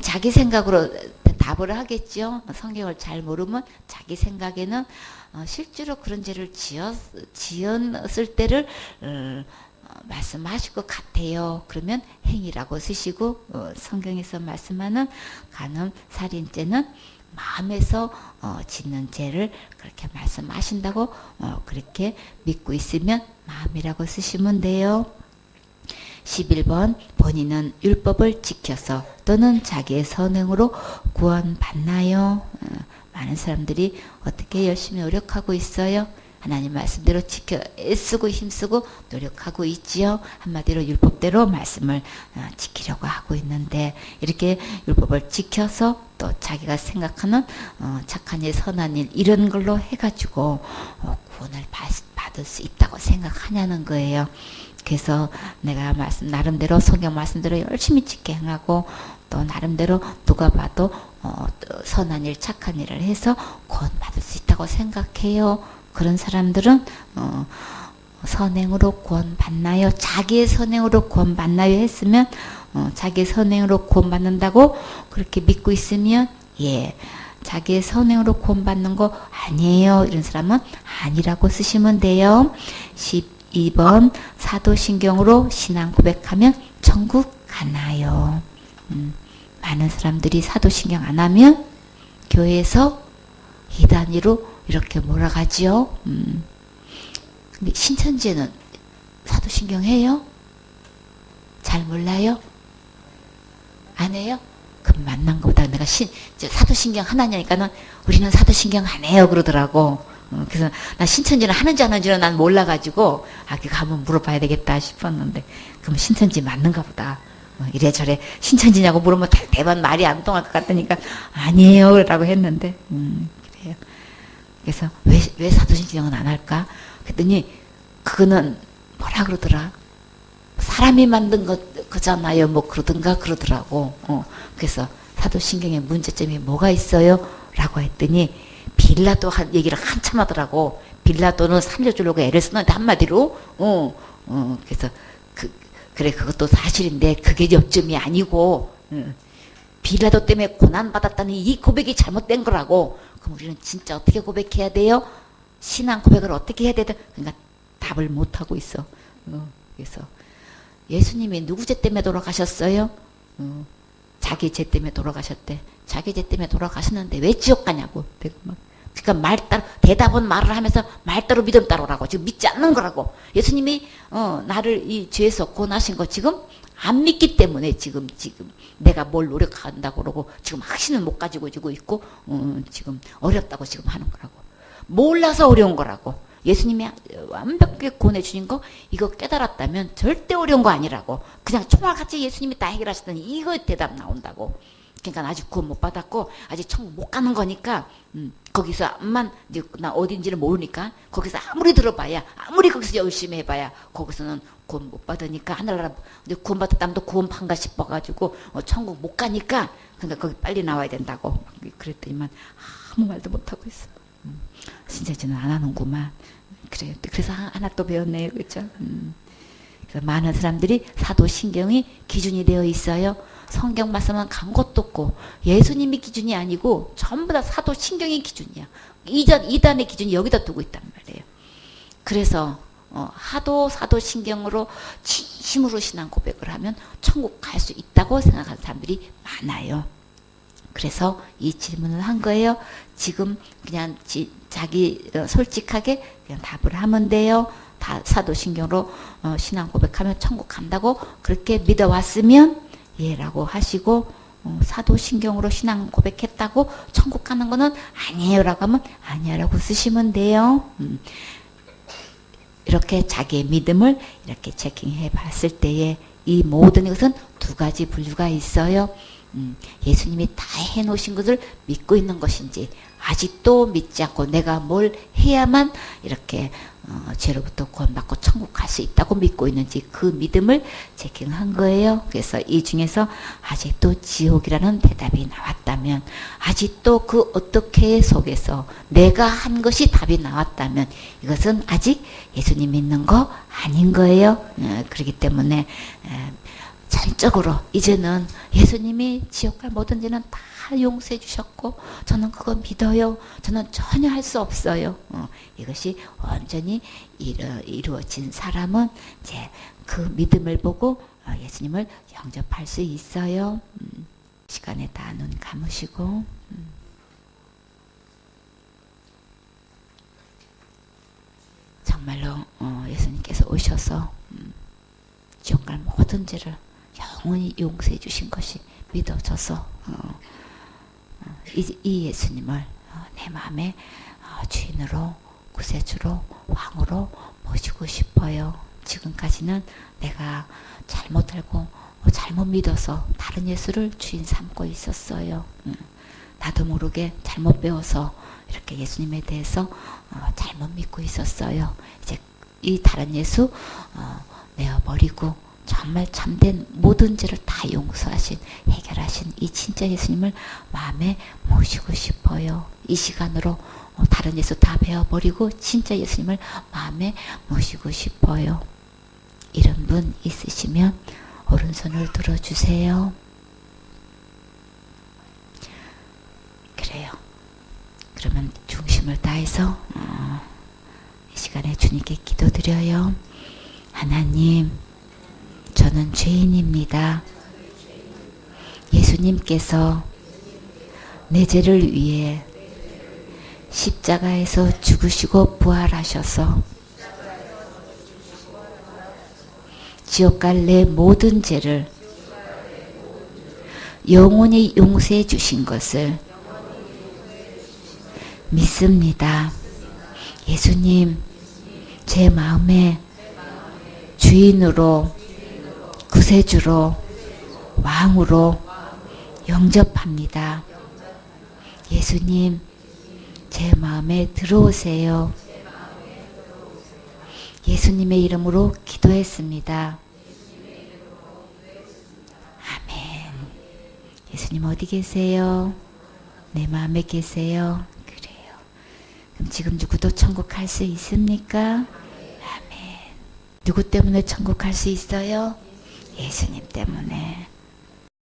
자기 생각으로 답을 하겠죠. 성경을 잘 모르면 자기 생각에는 실제로 그런 죄를 지었을 때를 말씀하실 것 같아요. 그러면 행위라고 쓰시고 성경에서 말씀하는 간음, 살인죄는 마음에서 짓는 죄를 그렇게 말씀하신다고 그렇게 믿고 있으면 마음이라고 쓰시면 돼요. 11번 본인은 율법을 지켜서 또는 자기의 선행으로 구원받나요? 많은 사람들이 어떻게 열심히 노력하고 있어요? 하나님 말씀대로 지켜 애쓰고 힘쓰고 노력하고 있지요. 한마디로 율법대로 말씀을 지키려고 하고 있는데 이렇게 율법을 지켜서 또 자기가 생각하는 착한 일, 선한 일 이런 걸로 해가지고 구원을 받을 수 있다고 생각하냐는 거예요. 그래서 내가 나름대로 성경 말씀대로 열심히 지켜 행하고 또 나름대로 누가 봐도 선한 일, 착한 일을 해서 구원받을 수 있다고 생각해요. 그런 사람들은 선행으로 구원받나요? 자기의 선행으로 구원받나요? 했으면 자기의 선행으로 구원받는다고 그렇게 믿고 있으면 예, 자기의 선행으로 구원받는 거 아니에요. 이런 사람은 아니라고 쓰시면 돼요. 12번 사도신경으로 신앙 고백하면 천국 가나요? 많은 사람들이 사도신경 안 하면 교회에서 이단위로 이렇게 몰아가지요. 근데 신천지에는 사도신경 해요? 잘 몰라요? 안 해요? 그럼 만난 것보다 내가 사도신경 하나냐니까는 우리는 사도신경 안 해요 그러더라고. 그래서 나 신천지는 하는지 안 하는지는 난 몰라가지고 그거 한번 물어봐야 되겠다 싶었는데 그럼 신천지 맞는가 보다. 이래저래 신천지냐고 물으면 대반 말이 안 통할 것 같으니까 아니에요 라고 했는데 그래요. 그래서 왜 사도신경은 안 할까? 그랬더니 그거는 뭐라 그러더라? 사람이 만든 거잖아요. 뭐 그러던가 그러더라고. 그래서 사도신경의 문제점이 뭐가 있어요? 라고 했더니 빌라도 얘기를 한참 하더라고. 빌라도는 살려주려고 애를 쓰는데 한마디로 그래서 그래 그것도 사실인데 그게 요점이 아니고 빌라도 때문에 고난받았다니 이 고백이 잘못된 거라고. 그럼 우리는 진짜 어떻게 고백해야 돼요? 신앙 고백을 어떻게 해야 돼요? 그러니까 답을 못하고 있어. 그래서 예수님이 누구 죄 때문에 돌아가셨어요? 자기 죄 때문에 돌아가셨대. 자기 죄 때문에 돌아가셨는데 왜 지옥 가냐고. 내가 막 그러니까 말 따로 대답은 말을 하면서 말 따로 믿음 따로라고. 지금 믿지 않는 거라고. 예수님이 나를 이 죄에서 구원하신 거 지금 안 믿기 때문에 지금 내가 뭘 노력한다고 그러고 지금 확신을 못 가지고 있고 지금 어렵다고 지금 하는 거라고. 몰라서 어려운 거라고. 예수님이 완벽하게 구원해 주신 거 이거 깨달았다면 절대 어려운 거 아니라고. 그냥 총알같이 예수님이 다 해결하셨더니 이거 대답 나온다고. 그러니까 아직 구원 못 받았고 아직 천국 못 가는 거니까 거기서만 이제 나 어딘지를 모르니까 거기서 아무리 들어봐야 아무리 거기서 열심히 해봐야 거기서는 구원 못 받으니까 하늘나라 이제 구원 받았다면 또 구원 판가 싶어가지고 천국 못 가니까 그러니까 거기 빨리 나와야 된다고 그랬더니만 아무 말도 못 하고 있어. 신세지는 안 하는구만. 그래요. 그래서 하나 또 배웠네요, 그렇죠? 그래서 많은 사람들이 사도신경이 기준이 되어 있어요. 성경 말씀은 간 것도 없고 예수님이 기준이 아니고 전부 다 사도신경이 기준이야. 이단의 기준이 여기다 두고 있단 말이에요. 그래서 하도 사도신경으로 진심으로 신앙 고백을 하면 천국 갈 수 있다고 생각하는 사람들이 많아요. 그래서 이 질문을 한 거예요. 지금 그냥 자기 솔직하게 그냥 답을 하면 돼요. 다 사도신경으로 신앙 고백하면 천국 간다고 그렇게 믿어왔으면 예라고 하시고 사도신경으로 신앙 고백했다고 천국 가는 거는 아니에요 라고 하면 아니야라고 쓰시면 돼요. 이렇게 자기의 믿음을 이렇게 체킹해 봤을 때에 이 모든 것은 두 가지 분류가 있어요. 예수님이 다 해놓으신 것을 믿고 있는 것인지 아직도 믿지 않고 내가 뭘 해야만 이렇게 죄로부터 구원받고 천국 갈 수 있다고 믿고 있는지 그 믿음을 체킹한 거예요. 그래서 이 중에서 아직도 지옥이라는 대답이 나왔다면 아직도 그 어떻게 속에서 내가 한 것이 답이 나왔다면 이것은 아직 예수님 믿는 거 아닌 거예요. 그렇기 때문에 전적으로 이제는 예수님이 지옥 갈 모든 죄는 다 용서해 주셨고 저는 그거 믿어요. 저는 전혀 할 수 없어요. 이것이 완전히 이루어진 사람은 이제 그 믿음을 보고 예수님을 영접할 수 있어요. 시간에 다 눈 감으시고 정말로 예수님께서 오셔서 지옥 갈 모든 죄를 영원히 용서해 주신 것이 믿어져서 이 예수님을 내 마음의 주인으로 구세주로 왕으로 모시고 싶어요. 지금까지는 내가 잘못 알고 잘못 믿어서 다른 예수를 주인 삼고 있었어요. 나도 모르게 잘못 배워서 이렇게 예수님에 대해서 잘못 믿고 있었어요. 이제 이 다른 예수 내어버리고 정말 참된 모든 죄를 다 용서하신 해결하신 이 진짜 예수님을 마음에 모시고 싶어요. 이 시간으로 다른 예수 다 배워버리고 진짜 예수님을 마음에 모시고 싶어요. 이런 분 있으시면 오른손을 들어주세요. 그래요. 그러면 중심을 다해서 이 시간에 주님께 기도드려요. 하나님, 저는 죄인입니다. 예수님께서 내 죄를 위해 십자가에서 죽으시고 부활하셔서 지옥 갈 내 모든 죄를 영원히 용서해 주신 것을 믿습니다. 예수님, 제 마음에 주인으로 구세주로 왕으로 영접합니다. 예수님, 제 마음에 들어오세요. 예수님의 이름으로 기도했습니다. 아멘. 예수님 어디 계세요? 내 마음에 계세요. 그래요. 그럼 지금 누구도 천국 갈 수 있습니까? 아멘. 누구 때문에 천국 갈 수 있어요? 예수님 때문에.